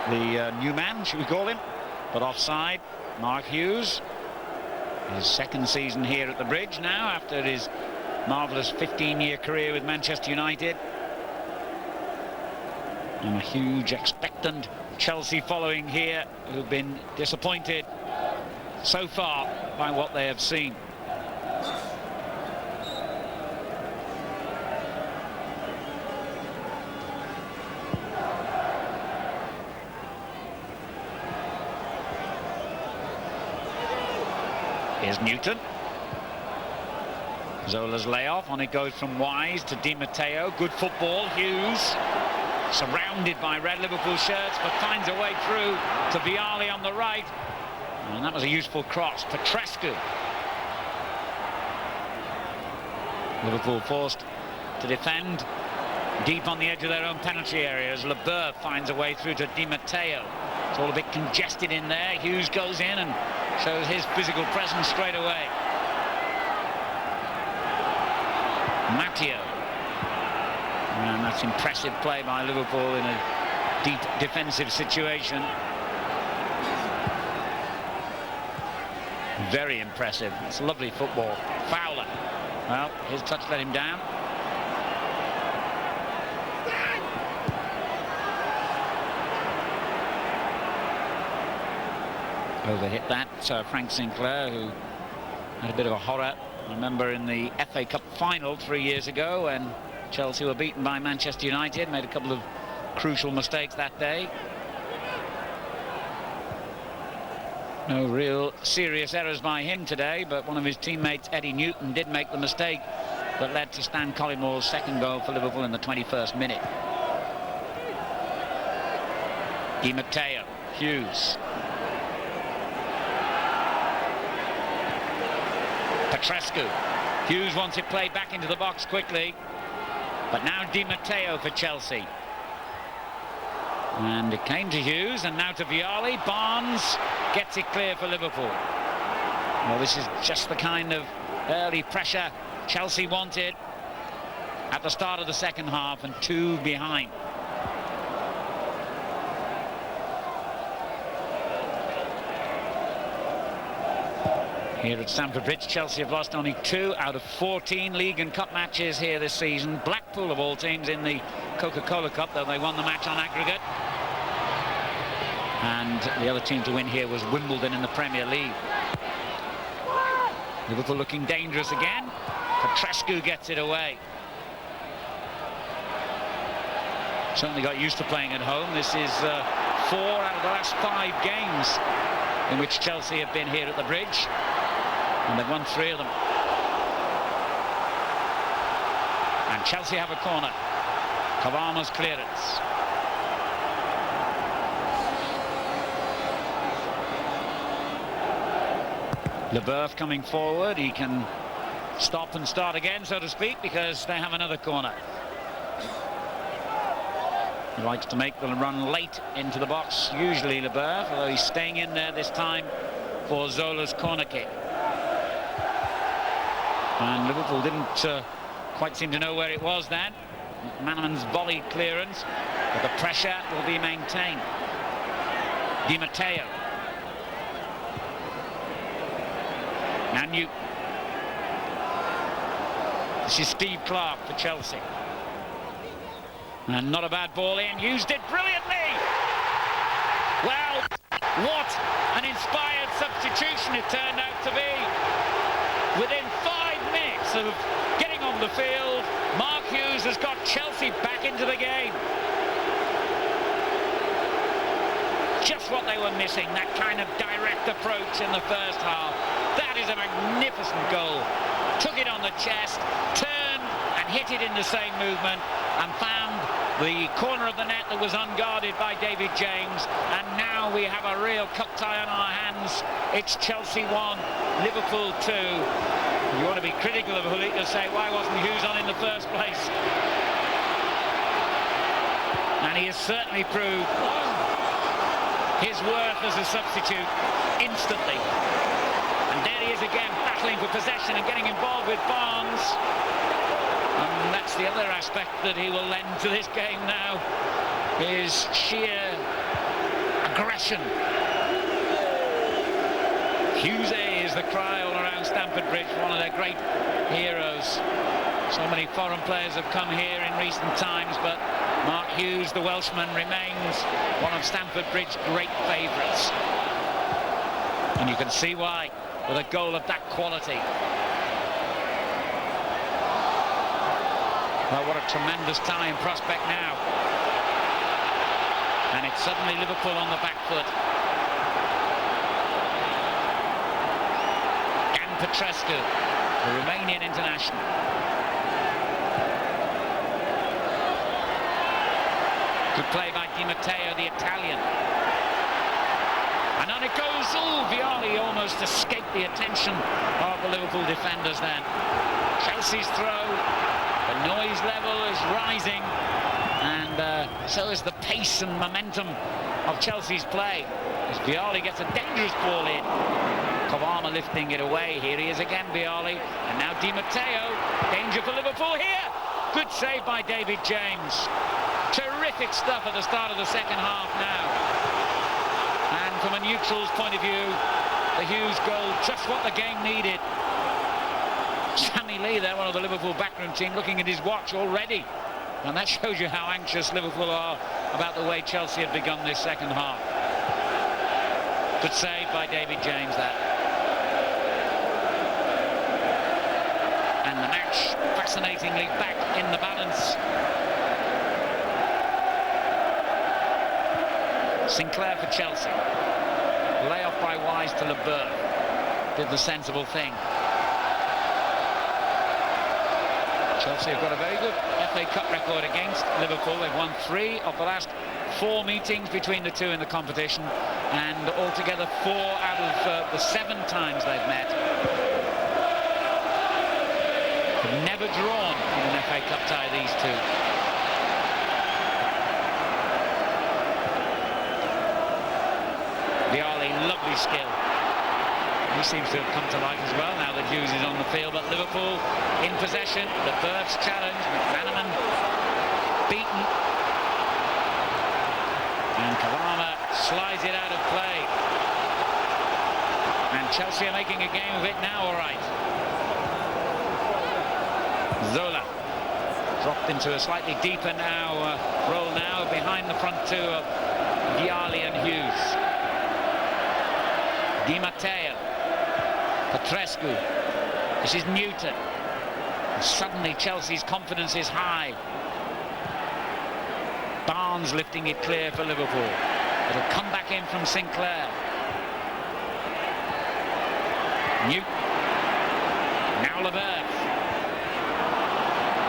the new man, should we call him, but offside. Mark Hughes, his second season here at the Bridge now after his marvellous 15-year career with Manchester United. And a huge expectant Chelsea following here, who've been disappointed so far by what they have seen. Here's Newton. Zola's layoff, on it goes from Wise to Di Matteo. Good football. Hughes surrounded by red Liverpool shirts, but finds a way through to Vialli on the right, and that was a useful cross. Petrescu. Liverpool forced to defend deep on the edge of their own penalty area as Leboeuf finds a way through to Di Matteo. It's all a bit congested in there. Hughes goes in and shows his physical presence straight away. Matteo. And that's impressive play by Liverpool in a deep defensive situation. Very impressive. It's lovely football. Fowler. Well, his touch let him down. Overhit that. Frank Sinclair, who had a bit of a horror. I remember in the FA Cup final 3 years ago when Chelsea were beaten by Manchester United, made a couple of crucial mistakes that day. No real serious errors by him today, but one of his teammates, Eddie Newton, did make the mistake that led to Stan Collymor's second goal for Liverpool in the 21st minute. Di Matteo, Hughes. Petrescu. Hughes wants it played back into the box quickly, but now Di Matteo for Chelsea. And it came to Hughes, and now to Vialli. Barnes gets it clear for Liverpool. Well, this is just the kind of early pressure Chelsea wanted at the start of the second half, and 2 behind. Here at Stamford Bridge, Chelsea have lost only 2 out of 14 league and cup matches here this season. Blackpool, of all teams, in the Coca-Cola Cup, though they won the match on aggregate. And the other team to win here was Wimbledon in the Premier League. Liverpool looking dangerous again. Petrescu gets it away. Certainly got used to playing at home. This is 4 out of the last 5 games in which Chelsea have been here at the Bridge, and they've won 3 of them. And Chelsea have a corner. Kavama's clearance. Leboeuf coming forward. He can stop and start again, so to speak, because they have another corner. He likes to make the run late into the box, usually Leboeuf, although he's staying in there this time for Zola's corner kick. And Liverpool didn't quite seem to know where it was then. McManaman's volley clearance, but the pressure will be maintained. Di Matteo. Nanu. This is Steve Clark for Chelsea. And not a bad ball in, used it brilliantly. Well, what an inspired substitution it turned out to be. Within 5 minutes of getting on the field, Mark Hughes has got Chelsea back into the game. Just what they were missing, that kind of direct approach in the first half. That is a magnificent goal. Took it on the chest, turned and hit it in the same movement, and found the corner of the net that was unguarded by David James. And now we have a real cup tie on our hands. It's Chelsea 1, Liverpool 2. You want to be critical of Hulik to say, why wasn't Hughes on in the first place? And he has certainly proved his worth as a substitute instantly. And there he is again, battling for possession and getting involved with Barnes. And that's the other aspect that he will lend to this game now, is sheer aggression. Hughes is the cry all around Stamford Bridge, one of their great heroes. So many foreign players have come here in recent times, but Mark Hughes, the Welshman, remains one of Stamford Bridge's great favourites. And you can see why, with a goal of that quality. Well, what a tremendous time prospect now. And it's suddenly Liverpool on the back foot. And Petrescu, the Romanian international. Good play by Di Matteo, the Italian. And on it goes. Oh, Vialli almost escaped the attention of the Liverpool defenders then. Chelsea's throw. The noise level is rising, and so is the pace and momentum of Chelsea's play, as Vialli gets a dangerous ball in. Kavama lifting it away. Here he is again, Vialli, and now Di Matteo. Danger for Liverpool here. Good save by David James. Terrific stuff at the start of the second half now. And from a neutral's point of view, the Hughes goal, just what the game needed. Sammy Lee there, one of the Liverpool backroom team, looking at his watch already. And that shows you how anxious Liverpool are about the way Chelsea have begun this second half. Good save by David James, that. And the match, fascinatingly, back in the balance. Sinclair for Chelsea. Layoff by Wise to Leboeuf. Did the sensible thing. Chelsea have got a very good FA Cup record against Liverpool. They've won 3 of the last 4 meetings between the two in the competition, and altogether 4 out of the 7 times they've met. They've never drawn in an FA Cup tie, these two. Vialli, lovely skill. He seems to have come to life as well now that Hughes is on the field. But Liverpool in possession. Leboeuf's challenge. McManaman beaten. And Kavama slides it out of play. And Chelsea are making a game of it now, all right. Zola dropped into a slightly deeper now role now behind the front two of Vialli and Hughes. Di Matteo. Petrescu. This is Newton. And suddenly Chelsea's confidence is high. Swan's lifting it clear for Liverpool. It'll come back in from Sinclair. Newton. Now Leboeuf.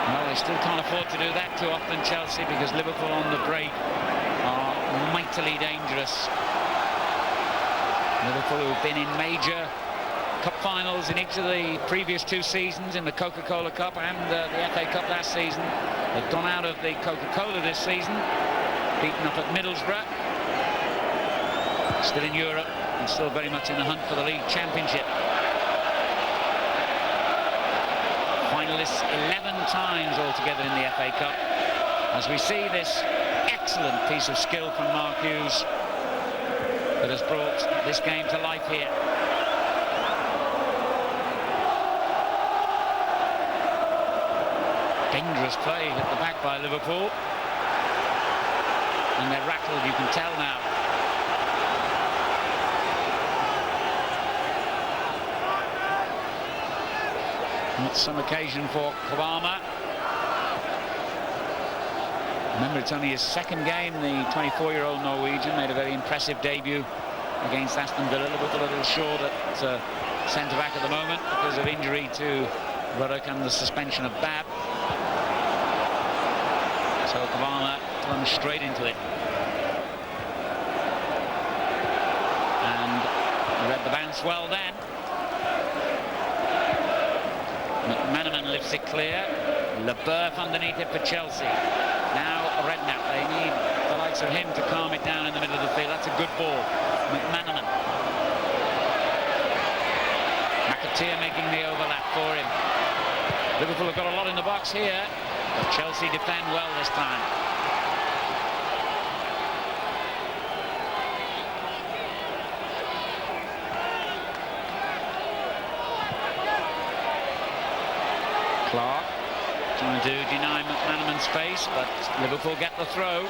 Well, they still can't afford to do that too often, Chelsea, because Liverpool on the break are mightily dangerous. Liverpool, who've been in major cup finals in each of the previous 2 seasons, in the Coca-Cola Cup and the FA Cup last season. They've gone out of the Coca-Cola this season, beaten up at Middlesbrough. Still in Europe and still very much in the hunt for the league championship. Finalists 11 times altogether in the FA Cup. As we see this excellent piece of skill from Mark Hughes that has brought this game to life here. Dangerous play at the back by Liverpool. And they're rattled, you can tell now. Not some occasion for Kvama. Remember, it's only his 2nd game. The 24-year-old Norwegian made a very impressive debut against Aston Villa. Liverpool a little short at centre-back at the moment because of injury to Ruddock and the suspension of Babb. So Kvama plunged straight into it. And read the bounce well then. McManaman lifts it clear. Leboeuf underneath it for Chelsea. Now Redknapp, they need the likes of him to calm it down in the middle of the field. That's a good ball. McManaman. McAteer making the overlap for him. Liverpool have got a lot in the box here, but Chelsea defend well this time. Clark trying to deny McManaman's space, but Liverpool get the throw.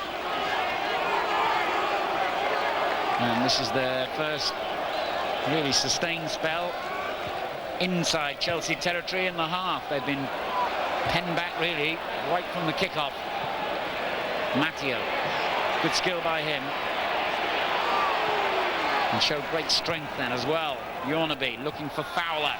And this is their first really sustained spell inside Chelsea territory in the half. They've been penned back really right from the kickoff. Matteo, good skill by him. And showed great strength then as well. Yornaby looking for Fowler.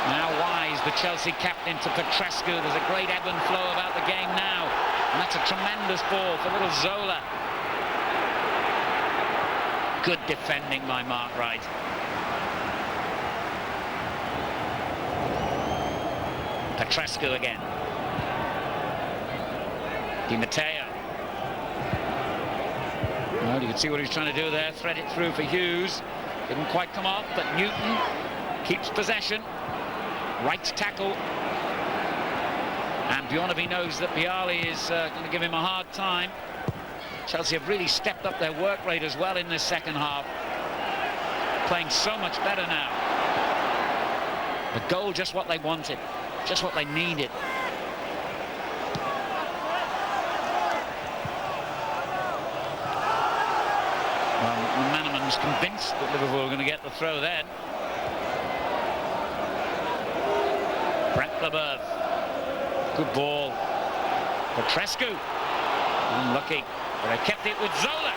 Now Wise, the Chelsea captain, to Petrescu. There's a great ebb and flow about the game now. And that's a tremendous ball for little Zola. Good defending by Mark Wright. Petrescu again. Di Matteo. Well, you can see what he's trying to do there. Thread it through for Hughes. Didn't quite come off, but Newton keeps possession. Wright's tackle. And Bjornaby knows that Bialy is going to give him a hard time. Chelsea have really stepped up their work rate as well in this second half. Playing so much better now. The goal, just what they wanted. Just what they needed. Well, McManaman was convinced that Liverpool were going to get the throw then. Brent Leboeuf. Good ball. Petrescu. Unlucky. But they kept it with Zola.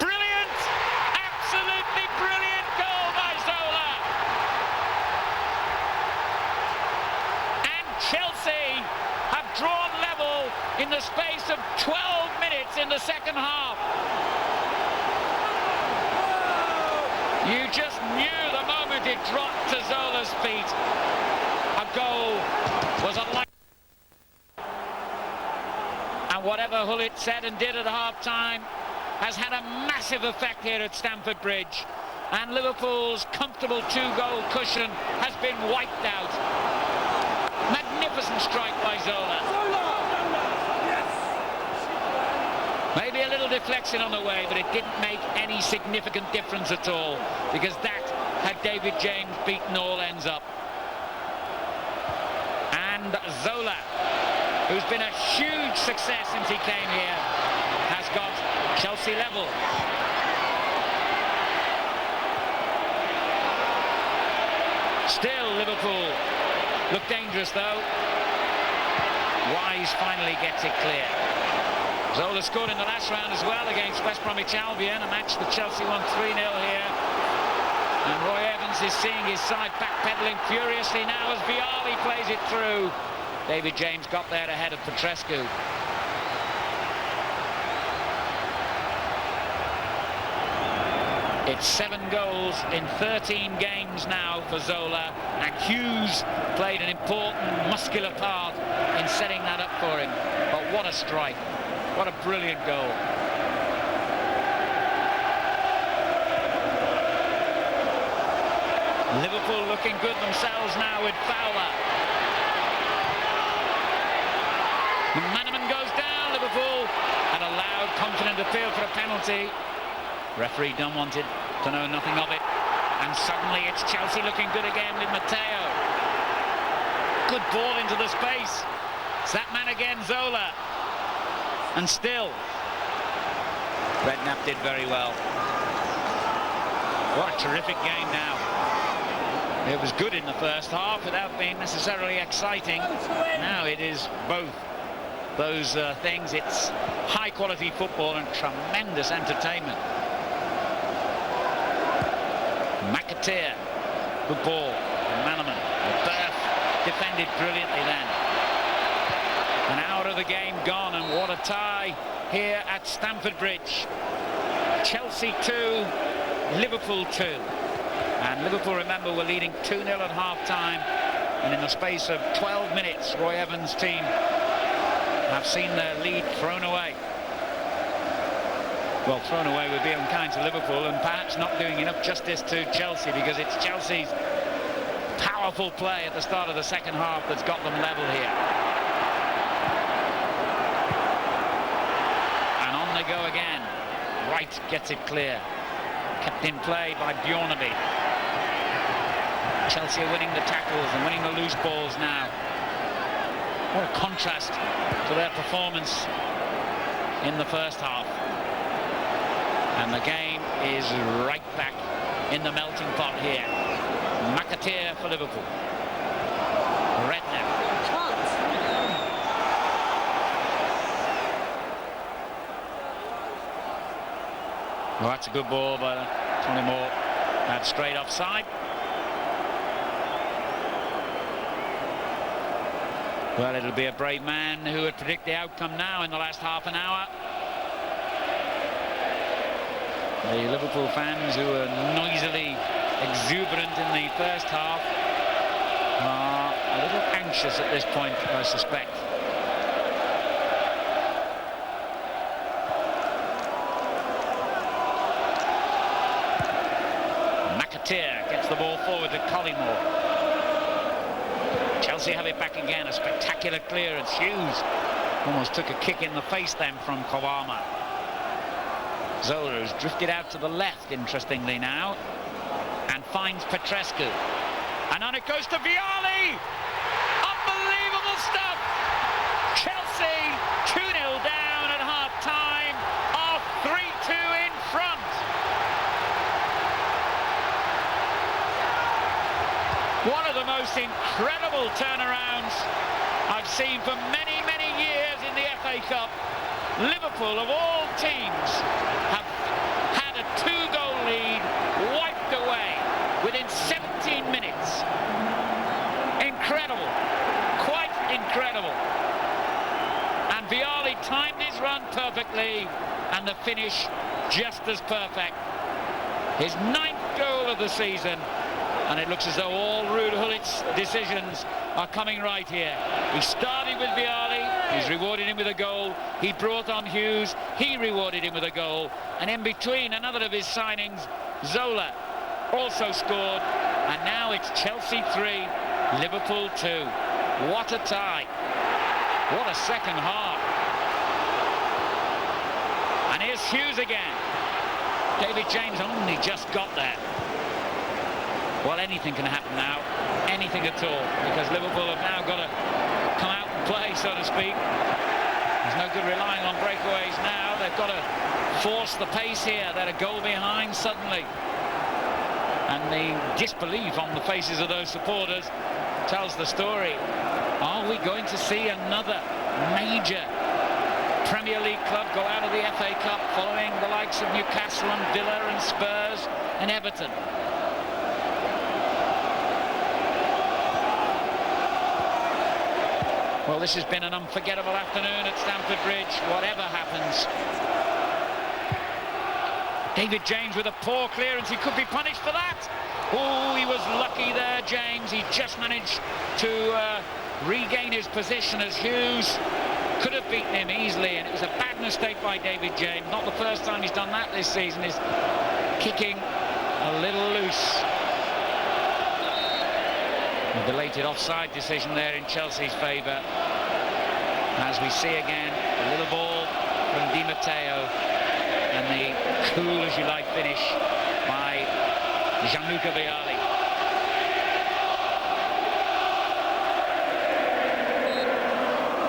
Brilliant! Absolutely brilliant goal by Zola! And Chelsea have drawn level in the space of 12 minutes in the second half. You just knew the moment it dropped to Zola's feet. A goal was unlikely. And whatever Hullet said and did at half-time has had a massive effect here at Stamford Bridge. And Liverpool's comfortable 2-goal cushion has been wiped out. Magnificent strike by Zola. Maybe a little deflection on the way, but it didn't make any significant difference at all, because that had David James beaten all ends up. And Zola, who's been a huge success since he came here, has got Chelsea level. Still, Liverpool look dangerous though. Wise finally gets it clear. Zola scored in the last round as well against West Bromwich Albion, a match that Chelsea won 3-0 here. And Roy Evans is seeing his side backpedaling furiously now as Vialli plays it through. David James got there ahead of Petrescu. It's 7 goals in 13 games now for Zola, and Hughes played an important muscular part in setting that up for him. But what a strike, what a brilliant goal. Liverpool looking good themselves now with Fowler. McManaman goes down, Liverpool, and a loud, confident appeal for a penalty. Referee Dunn wanted to know nothing of it, and suddenly it's Chelsea looking good again with Matteo. Good ball into the space. It's that man again, Zola. And still, Redknapp did very well. What a terrific game now. It was good in the first half without being necessarily exciting. Now it is both those things. It's high quality football and tremendous entertainment. McAteer, good ball. Manaman, Berth defended brilliantly then. An hour of the game gone, and what a tie here at Stamford Bridge. Chelsea 2, Liverpool 2. And Liverpool, remember, were leading 2-0 at half-time, and in the space of 12 minutes, Roy Evans' team have seen their lead thrown away. Well, thrown away would be unkind to Liverpool, and perhaps not doing enough justice to Chelsea, because it's Chelsea's powerful play at the start of the second half that's got them level here. And on they go again. Wright gets it clear. Kept in play by Bjornaby. Chelsea are winning the tackles and winning the loose balls now. What a contrast to their performance in the first half. And the game is right back in the melting pot here. McAteer for Liverpool. Redknapp. Well, that's a good ball by Tony Moore. That's straight offside. Well, it'll be a brave man who would predict the outcome now in the last half an hour. The Liverpool fans, who were noisily exuberant in the first half, are a little anxious at this point, I suspect. McAteer gets the ball forward to Collymore. Chelsea have it back again, a spectacular clearance. Hughes almost took a kick in the face then from Kawama. Zola has drifted out to the left, interestingly now, and finds Petrescu. And on it goes to Vialli! Unbelievable stuff! Chelsea 2-0 down at half-time, are 3-2 in front. One of the most incredible turnarounds I've seen for many, many years in the FA Cup. Liverpool, of all teams, have had a 2-goal lead wiped away within 17 minutes. Incredible, quite incredible. And Vialli timed his run perfectly, and the finish just as perfect. His 9th goal of the season, and it looks as though all Ruud Gullit's decisions are coming right here. He started with Vialli, he's rewarded him with a goal. He brought on Hughes, he rewarded him with a goal. And in between, another of his signings, Zola, also scored. And now it's Chelsea 3, Liverpool 2. What a tie. What a second half. And here's Hughes again. David James only just got there. Well, anything can happen now, anything at all, because Liverpool have now got to come out and play, so to speak. There's no good relying on breakaways now. They've got to force the pace here. They're a goal behind suddenly. And the disbelief on the faces of those supporters tells the story. Are we going to see another major Premier League club go out of the FA Cup following the likes of Newcastle and Villa and Spurs and Everton. Well, this has been an unforgettable afternoon at Stamford Bridge, whatever happens. David James with a poor clearance. He could be punished for that. Oh, he was lucky there, James. He just managed to regain his position as Hughes could have beaten him easily, and it was a bad mistake by David James. Not the first time he's done that this season. He's kicking a little loose. A belated offside decision there in Chelsea's favour. As we see again, a little ball from Di Matteo and the cool as you like finish by Gianluca Vialli.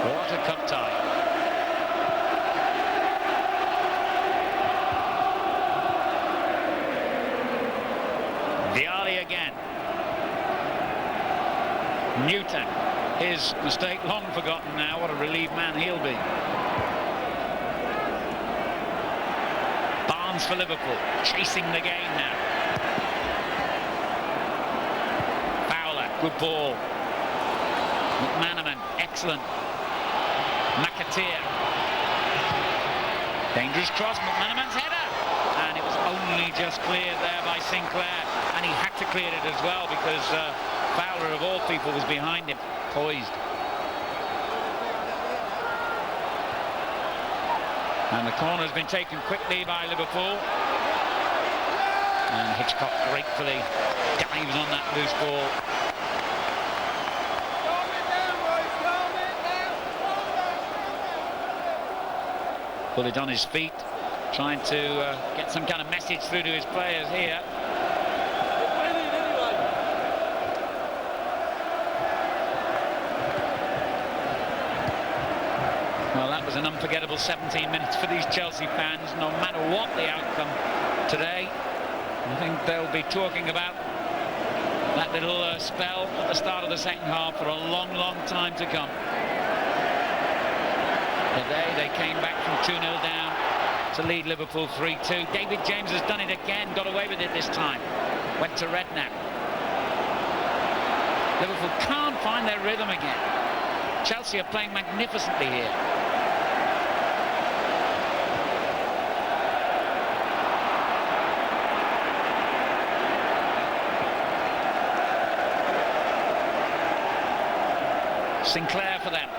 What a cup tie. Vialli again. Newton, his mistake long forgotten now. What a relieved man he'll be. Barnes for Liverpool, chasing the game now. Fowler, good ball. McManaman, excellent. McAteer. Dangerous cross, McManaman's header. And it was only just cleared there by Sinclair. And he had to clear it as well because Fowler, of all people, was behind him, poised. And the corner has been taken quickly by Liverpool. And Hitchcock gratefully dives on that loose ball. Put it on his feet, trying to get some kind of message through to his players here. Well, that was an unforgettable 17 minutes for these Chelsea fans, no matter what the outcome today. I think they'll be talking about that little spell at the start of the second half for a long, long time to come. Today they came back from 2-0 down to lead Liverpool 3-2. David James has done it again, got away with it this time. Went to Redknapp. Liverpool can't find their rhythm again. Chelsea are playing magnificently here. Sinclair for them.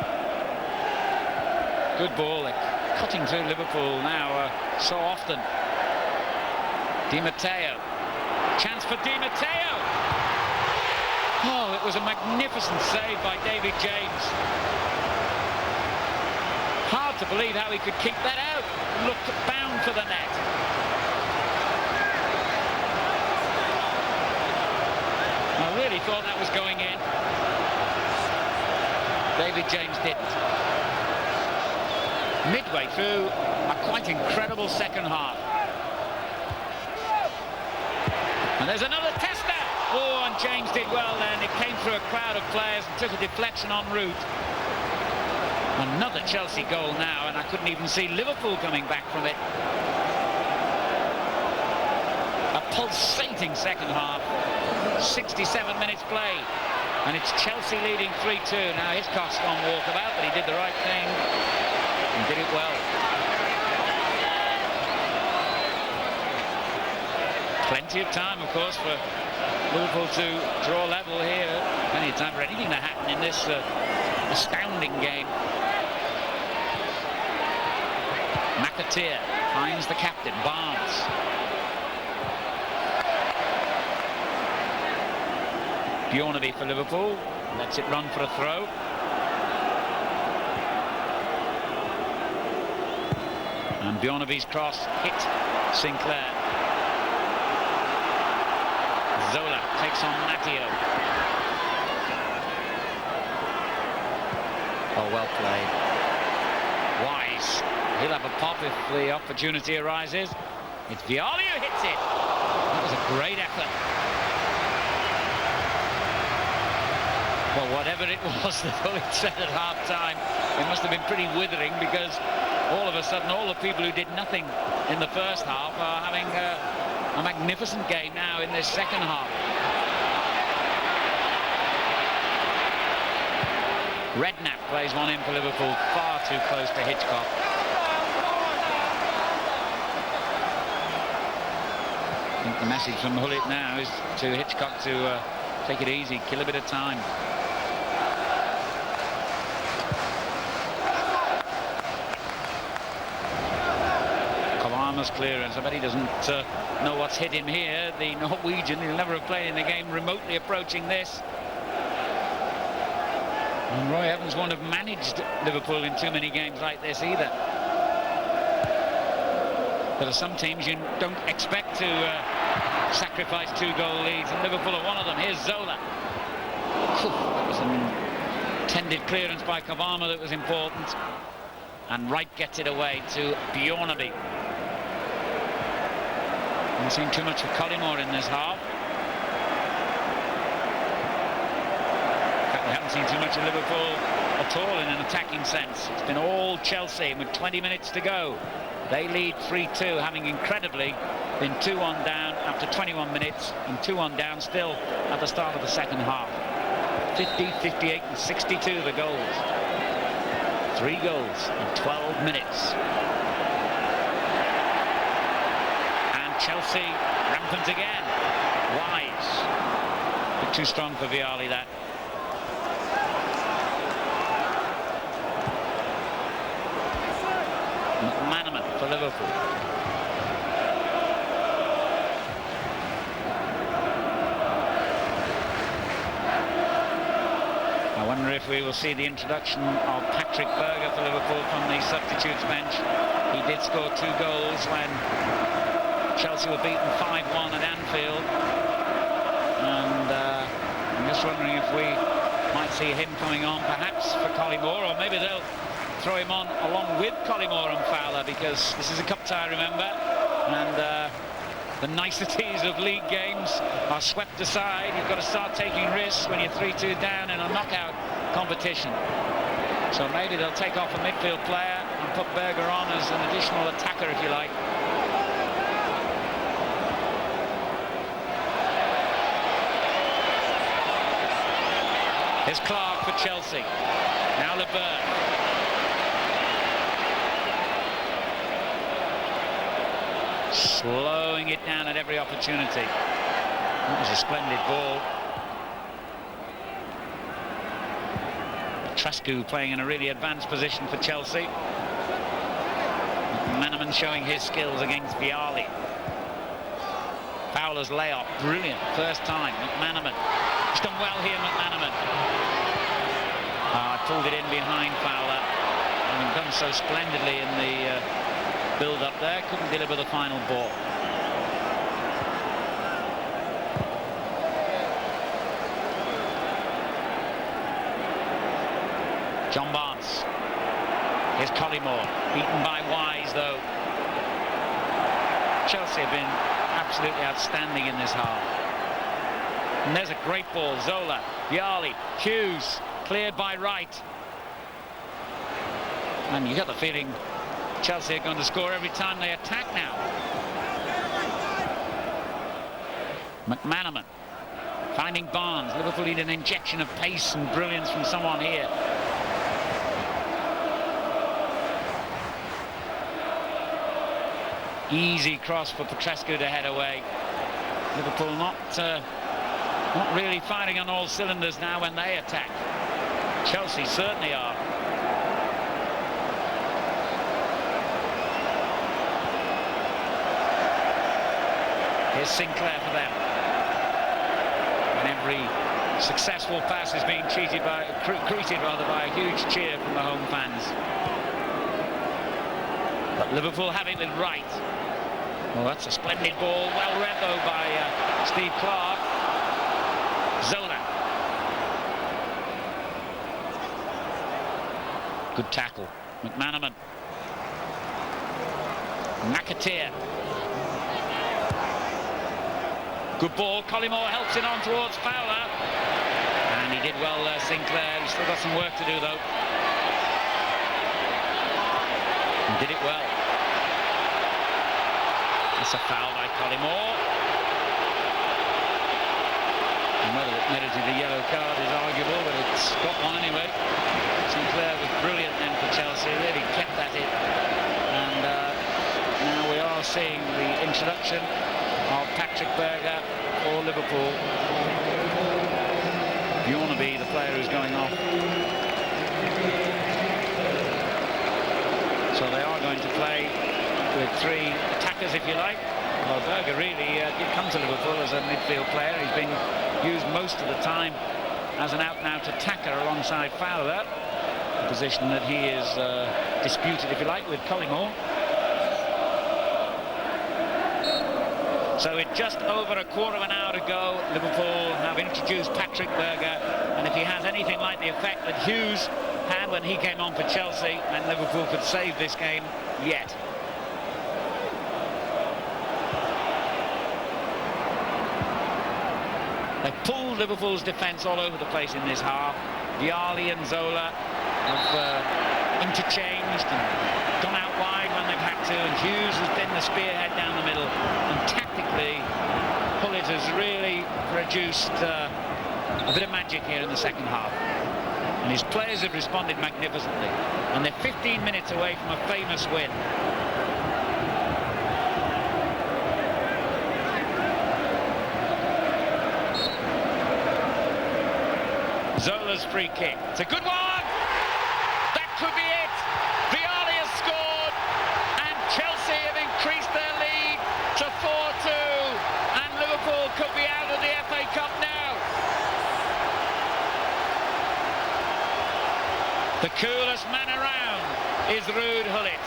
Good ball. They're cutting through Liverpool now so often. Di Matteo. Chance for Di Matteo. Oh, it was a magnificent save by David James. Hard to believe how he could keep that out. Looked bound for the net. I really thought that was going in. David James didn't. Midway through a quite incredible second half. And there's another tester. Oh, and James did well then. It came through a crowd of players and took a deflection en route. Another Chelsea goal now, and I couldn't even see Liverpool coming back from it. A pulsating second half. 67 minutes played. And it's Chelsea leading 3-2. Now Hitchcock's on walkabout, but he did the right thing and did it well. Plenty of time, of course, for Liverpool to draw level here. Plenty of time for anything to happen in this astounding game. McAteer finds the captain, Barnes. Bjornaby for Liverpool, lets it run for a throw. And Bjornaby's cross hit Sinclair. Zola takes on Matteo. Oh, well played. Wise. He'll have a pop if the opportunity arises. It's Vialli who hits it. That was a great effort. Well, whatever whatever it was that Hullet said at half-time, it must have been pretty withering, because all of a sudden all the people who did nothing in the first half are having a magnificent game now in this second half. Redknapp plays one in for Liverpool, far too close to Hitchcock. I think the message from Hullet now is to Hitchcock to take it easy, kill a bit of time. Kavama's clearance, I bet he doesn't know what's hit him here. The Norwegian, he'll never have played in a game remotely approaching this. And Roy Evans won't have managed Liverpool in too many games like this either. There are some teams you don't expect to sacrifice 2-goal leads, and Liverpool are one of them. Here's Zola. That was an intended clearance by Kavama that was important. And Wright gets it away to Bjornaby. Haven't seen too much of Collymore in this half. We haven't seen too much of Liverpool at all in an attacking sense. It's been all Chelsea with 20 minutes to go. They lead 3-2, having incredibly been 2-1 down after 21 minutes and 2-1 down still at the start of the second half. 50, 58 and 62 the goals. 3 goals in 12 minutes. And Chelsea rampant again. Wise. A bit too strong for Vialli, that. McManaman for Liverpool. I wonder if we will see the introduction of Patrick Berger for Liverpool from the substitutes bench. He did score 2 goals when Chelsea were beaten 5-1 at Anfield. And I'm just wondering if we might see him coming on perhaps for Collymore, or maybe they'll throw him on along with Collymore and Fowler, because this is a cup tie, remember, and the niceties of league games are swept aside. You've got to start taking risks when you're 3-2 down in a knockout competition. So maybe they'll take off a midfield player and put Berger on as an additional attacker, if you like. Here's Clark for Chelsea. Now LeBert. Slowing it down at every opportunity. That was a splendid ball. Petrescu playing in a really advanced position for Chelsea. McManaman showing his skills against Vialli. Fowler's layoff, brilliant, first time. McManaman, he's done well here, McManaman. Pulled it in behind Fowler, having done so splendidly in the build-up there, couldn't deliver the final ball. John Barnes. Here's Collymore, beaten by Wise though. Chelsea have been absolutely outstanding in this half. And there's a great ball. Zola, Vialli, Hughes, cleared by Wright. And you got the feeling Chelsea are going to score every time they attack now. McManaman finding Barnes. Liverpool need an injection of pace and brilliance from someone here. Easy cross for Petrescu to head away. Liverpool not really firing on all cylinders now when they attack. Chelsea certainly are. Here's Sinclair for them. And every successful pass is being greeted by a huge cheer from the home fans. But Liverpool have it with Wright. Well, that's a splendid ball, well read though by Steve Clark. Zola. Good tackle. McManaman. McAteer. Good ball. Collymore helps it on towards Fowler. And And he did well, Sinclair. He's still got some work to do, though. He did it well. It's a foul by Collymore. And whether it merited a yellow card is arguable, but it's got one anyway. Sinclair was brilliant then for Chelsea, really kept at it. And now we are seeing the introduction of Patrick Berger for Liverpool. Bjornaby, the player who's going off. So they are going to play with three attackers, if you like. Well, Berger really did come to Liverpool as a midfield player. He's been used most of the time as an out-and-out attacker alongside Fowler, a position that he is disputed, if you like, with Collymore. So with just over a quarter of an hour to go, Liverpool have introduced Patrick Berger, and if he has anything like the effect that Hughes had when he came on for Chelsea, then Liverpool could save this game yet. They pulled Liverpool's defence all over the place in this half. Vialli and Zola have interchanged and gone out wide when they've had to, and Hughes has been the spearhead down the middle. And tactically, Pullet has really produced a bit of magic here in the second half. And his players have responded magnificently. And they're 15 minutes away from a famous win. Zola's free kick. It's a good one! That could be it! Vialli has scored, and Chelsea have increased their lead to 4-2, and Liverpool could be out of the FA Cup now. The coolest man around is Ruud Gullit,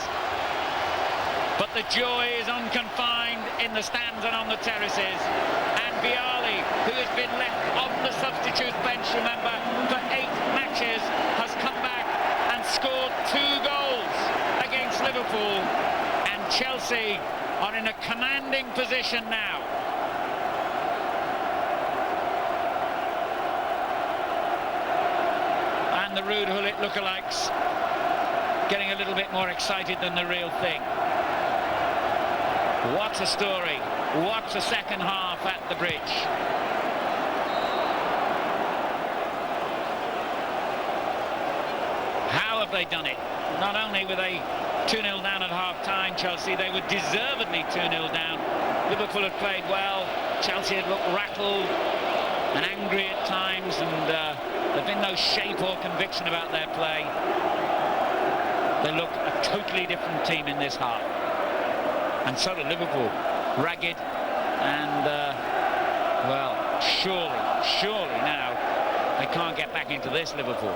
but the joy is unconfined in the stands and on the terraces. And Vialli, who has been left on the substitute bench, remember, for 8 matches, has come back and scored 2 goals against Liverpool, and Chelsea are in a commanding position now. And the Ruud Gullit lookalikes getting a little bit more excited than the real thing. What a story. What a second half at the Bridge. How have they done it? Not only were they 2-0 down at half-time, Chelsea, they were deservedly 2-0 down. Liverpool had played well. Chelsea had looked rattled and angry at times, and there'd been no shape or conviction about their play. They look a totally different team in this half. And so did Liverpool, ragged, and well, surely now they can't get back into this, Liverpool.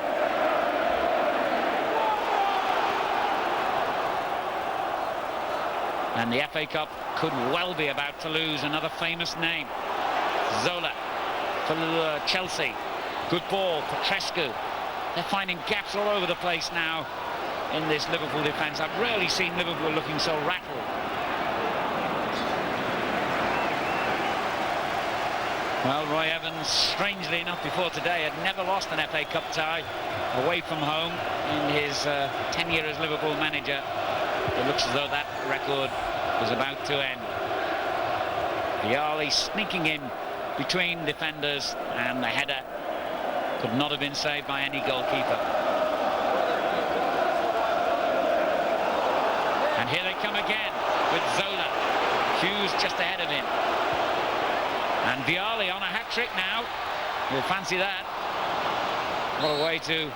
And the FA Cup could well be about to lose another famous name. Zola for Chelsea, good ball, Petrescu. They're finding gaps all over the place now in this Liverpool defence. I've rarely seen Liverpool looking so rattled. Well, Roy Evans, strangely enough, before today had never lost an FA Cup tie away from home in his tenure as Liverpool manager. It looks as though that record was about to end. Vialli sneaking in between defenders, and the header could not have been saved by any goalkeeper. And here they come again with Zola. Hughes just ahead of him. And Vialli on a hat-trick now. You'll fancy that. What a way to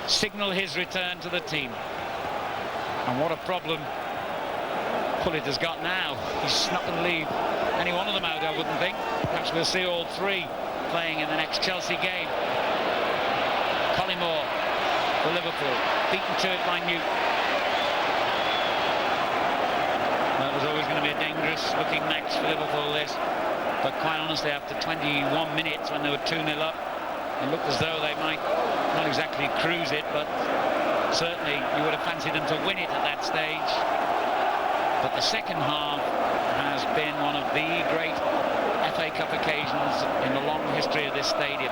signal his return to the team. And what a problem Pullet has got now. He's not going to leave any one of them out, I wouldn't think. Perhaps we'll see all 3 playing in the next Chelsea game. Collymore for Liverpool, beaten to it by Newton. That was always going to be a dangerous looking match for Liverpool, this. But quite honestly, after 21 minutes, when they were 2-0 up, it looked as though they might not exactly cruise it, but certainly you would have fancied them to win it at that stage. But the second half has been one of the great FA Cup occasions in the long history of this stadium.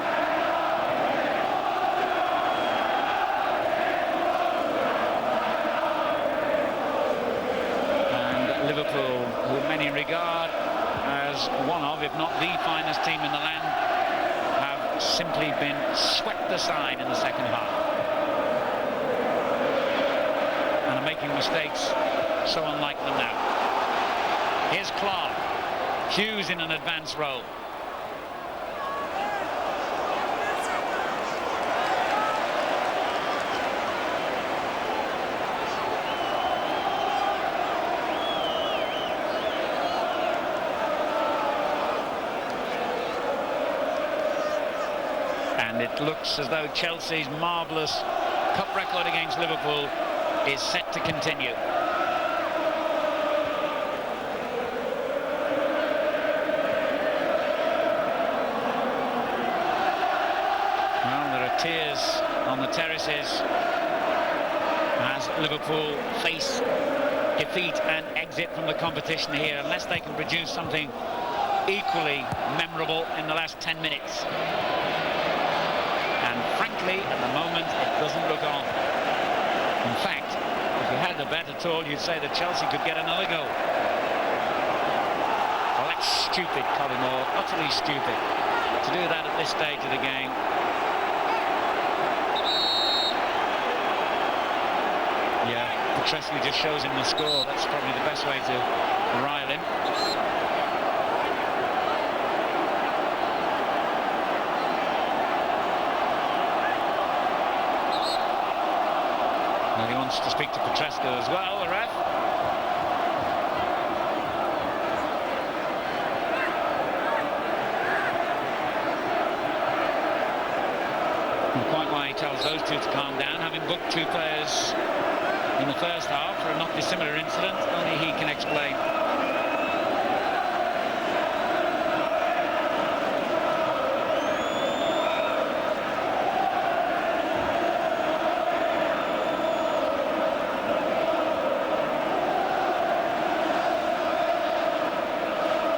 many regard as one of, if not the finest team in the land, have simply been swept aside in the second half. And are making mistakes so unlike them now. Here's Clark. Hughes in an advance role. And it looks as though Chelsea's marvellous cup record against Liverpool is set to continue. Well, there are tears on the terraces as Liverpool face defeat and exit from the competition here, unless they can produce something equally memorable in the last 10 minutes. And frankly, at the moment, it doesn't look on. In fact, if you had the bet at all, you'd say that Chelsea could get another goal. Well, that's stupid, Collymore, utterly stupid, to do that at this stage of the game. Yeah, Petrescu just shows him the score. That's probably the best way to rile him. He wants to speak to Petrescu as well, the ref. And quite why he tells those two to calm down, having booked two players in the first half for a not dissimilar incident, only he can explain.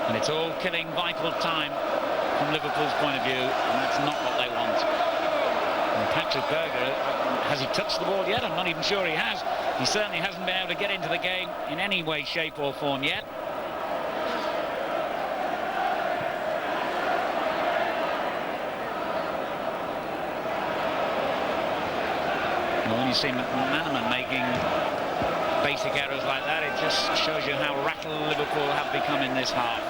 And it's all killing vital time from Liverpool's point of view, and that's not what they want. And Patrick Berger, has he touched the ball yet? I'm not even sure he has. He certainly hasn't been able to get into the game in any way, shape or form yet. Well, when you see McManaman making basic errors like that, it just shows you how rattled Liverpool have become in this half.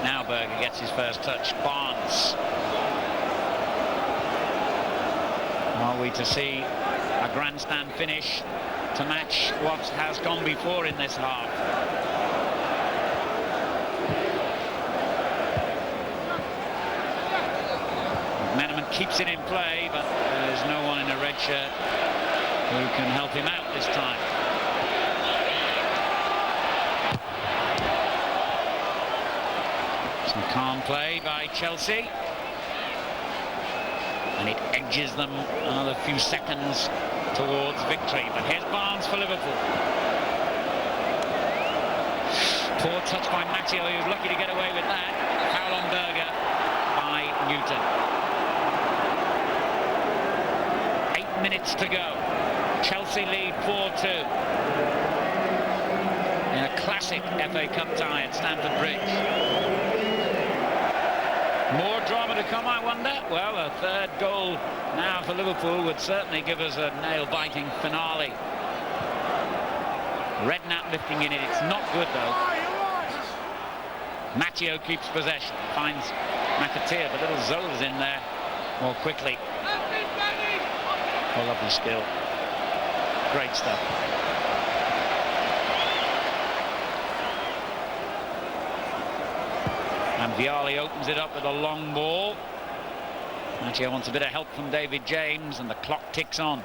Now Berger gets his first touch. Barnes. Are we to see a grandstand finish to match what has gone before in this half? McManaman keeps it in play, but there's no one in a red shirt who can help him out this time. Some calm play by Chelsea, and it edges them another few seconds towards victory. But here's Barnes for Liverpool. Poor touch by Matteo, he was lucky to get away with that. Foul on Berger by Newton. 8 minutes to go. Chelsea lead 4-2 in a classic FA Cup tie at Stamford Bridge. More drama to come, I wonder. Well, a third goal now for Liverpool would certainly give us a nail-biting finale. Redknapp lifting in it. It's not good, though. Matteo keeps possession. Finds McAteer, but little Zola's in there more quickly. Oh, lovely skill. Great stuff. And Vialli opens it up with a long ball. Matteo wants a bit of help from David James, and the clock ticks on.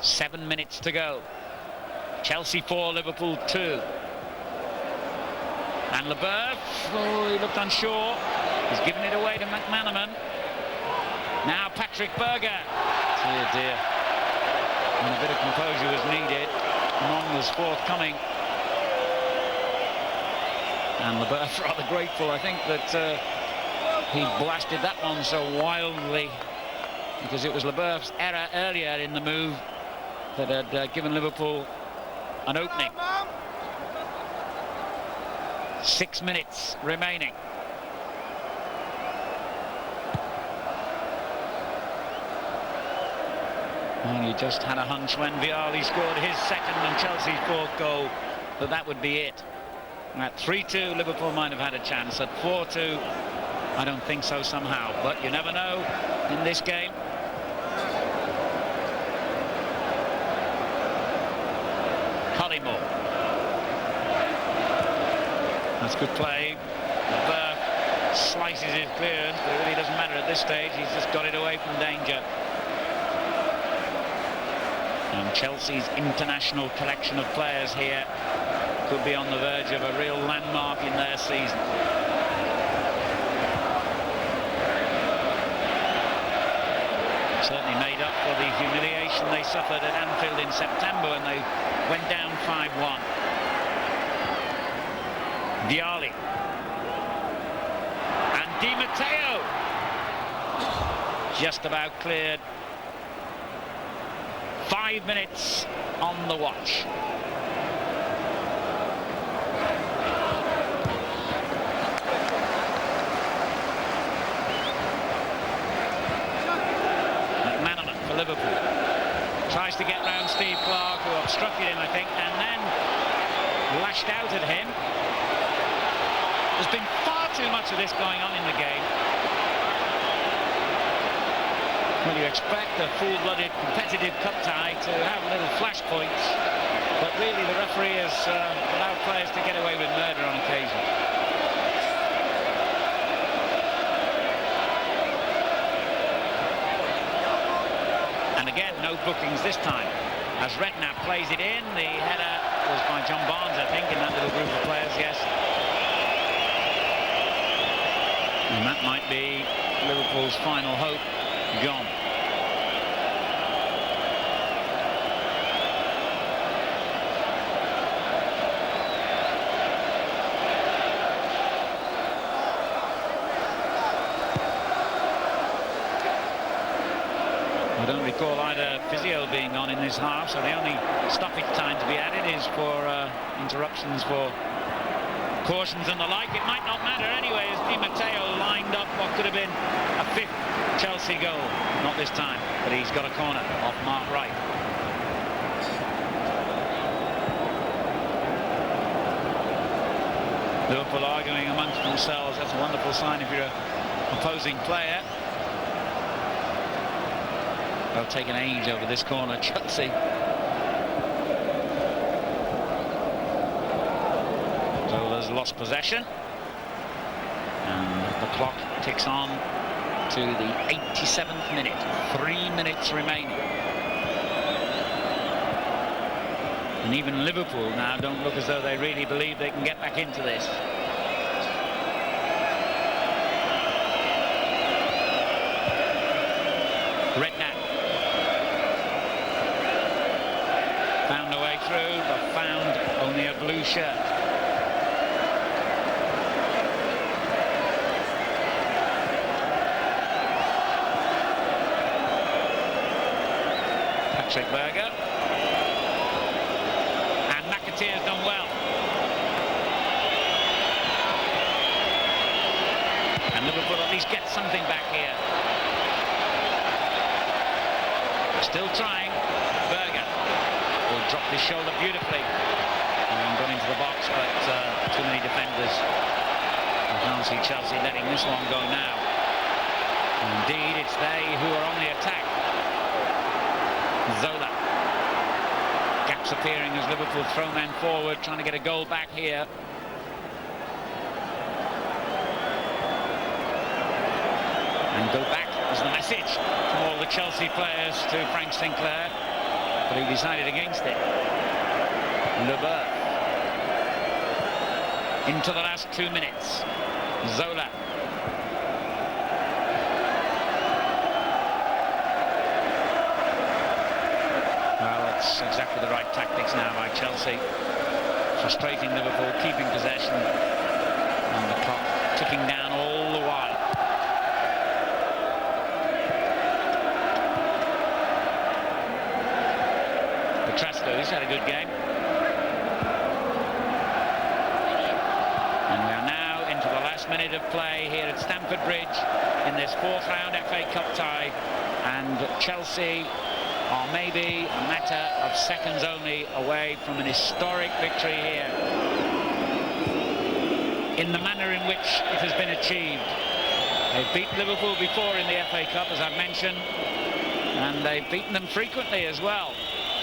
7 minutes to go. Chelsea 4, Liverpool 2. And Leboeuf, oh, he looked unsure. He's given it away to McManaman. Now Patrick Berger. Dear, dear. And a bit of composure was needed. None was forthcoming. And Leboeuf rather grateful, I think, that He blasted that one so wildly because it was Leboeuf's error earlier in the move that had given Liverpool an opening. 6 minutes remaining. And you just had a hunch when Vialli scored his second and Chelsea's fourth goal that would be it. At 3-2, Liverpool might have had a chance. At 4-2, I don't think so somehow. But you never know in this game. Collymore. That's good play. Leboeuf slices his clearance, but it really doesn't matter at this stage. He's just got it away from danger. And Chelsea's international collection of players here could be on the verge of a real landmark in their season. Certainly made up for the humiliation they suffered at Anfield in September when they went down 5-1. Vialli. And Di Matteo. Just about cleared. 5 minutes on the watch. McManaman for Liverpool. Tries to get round Steve Clarke, who obstructed him, I think, and then lashed out at him. There's been far too much of this going on in the game. Well, you expect a full-blooded competitive cup tie to have little flashpoints, but really the referee has allowed players to get away with murder on occasion. And again, no bookings this time. As Redknapp plays it in, the header was by John Barnes, I think, in that little group of players, yes. And that might be Liverpool's final hope gone. I don't recall either physio being on in this half, so the only stoppage time to be added is for interruptions for cautions and the like. It might not matter anyway, as Di Matteo lined up what could have been a fifth Chelsea goal. Not this time, but he's got a corner off Mark Wright. Liverpool arguing amongst themselves. That's a wonderful sign if you're an opposing player. They'll take an age over this corner, Chelsea. Zola's lost possession. And the clock ticks on to the 87th minute. 3 minutes remaining. And even Liverpool now don't look as though they really believe they can get back into this. Redknapp. Found a way through, but found only a blue shirt. Patrick Berger. And McAteer's done well. And Liverpool at least get something back here. Still trying. Berger will drop his shoulder beautifully and got into the box, but too many defenders. I can't see Chelsea letting this one go now. Indeed, it's they who are on the attack. Zola. Gaps appearing as Liverpool throw men forward, trying to get a goal back here. And go back is the message from all the Chelsea players to Frank Sinclair, but he decided against it. Leboeuf. Into the last 2 minutes. Zola. Well, it's exactly the right tactics now by Chelsea. Frustrating Liverpool, keeping possession, and the clock ticking down all the while. Petrescu's had a good game. And we are now into the last minute of play here at Stamford Bridge in this fourth round FA Cup tie, and Chelsea are maybe a matter of seconds only away from an historic victory here in the manner in which it has been achieved. They've beaten Liverpool before in the FA Cup, as I've mentioned, and they've beaten them frequently as well,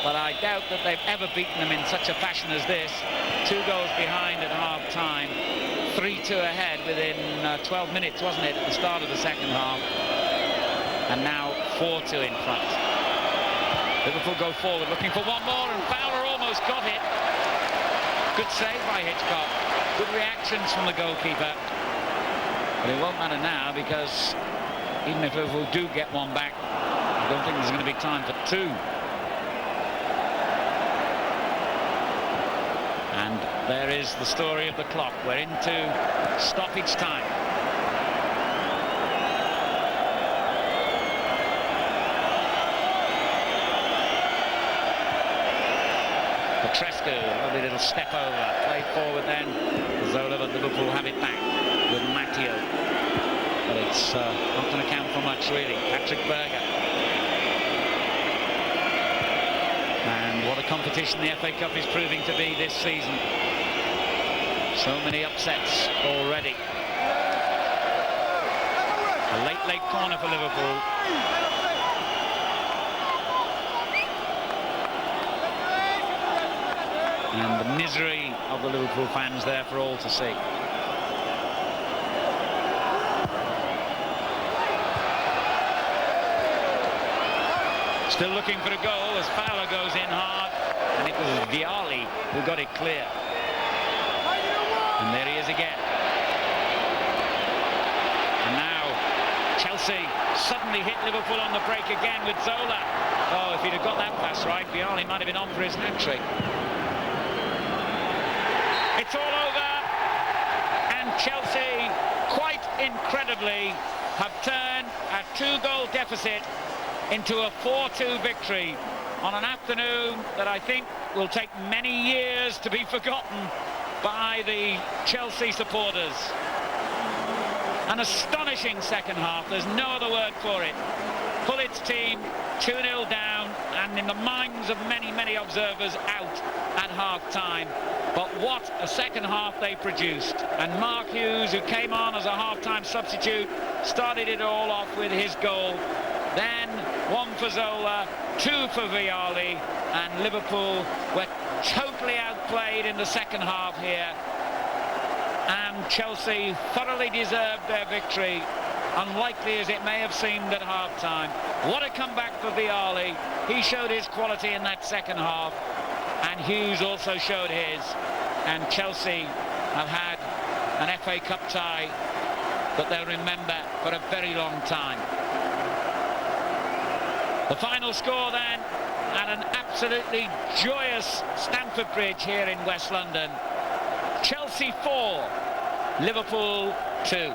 but I doubt that they've ever beaten them in such a fashion as this. 2 goals behind at half-time, 3-2 ahead within 12 minutes, wasn't it, at the start of the second half, and now 4-2 in front. Liverpool go forward looking for one more, and Fowler almost got it. Good save by Hitchcock. Good reactions from the goalkeeper. But it won't matter now, because even if Liverpool do get one back, I don't think there's going to be time for 2. And there is the story of the clock. We're into stoppage time. Petrescu, a lovely little step over, play forward then. Zola, but Liverpool have it back with Matteo. But it's not going to count for much, really. Patrick Berger. And what a competition the FA Cup is proving to be this season. So many upsets already. A late corner for Liverpool. And the misery of the Liverpool fans there for all to see. Still looking for a goal as Fowler goes in hard, and it was Vialli who got it clear. And there he is again. And now Chelsea suddenly hit Liverpool on the break again with Zola. Oh, if he'd have got that pass right, Vialli might have been on for his hat-trick. It's all over, and Chelsea, quite incredibly, have turned a 2-goal deficit into a 4-2 victory on an afternoon that I think will take many years to be forgotten by the Chelsea supporters. An astonishing second half, there's no other word for it. Pullit's team 2-0 down, and in the minds of many observers, out at half-time. But what a second half they produced. And Mark Hughes, who came on as a half-time substitute, started it all off with his goal. Then 1 for Zola, 2 for Vialli, and Liverpool were totally outplayed in the second half here. And Chelsea thoroughly deserved their victory, unlikely as it may have seemed at half-time. What a comeback for Vialli. He showed his quality in that second half, and Hughes also showed his. And Chelsea have had an FA Cup tie that they'll remember for a very long time. The final score then, at an absolutely joyous Stamford Bridge here in West London. Chelsea 4, Liverpool 2.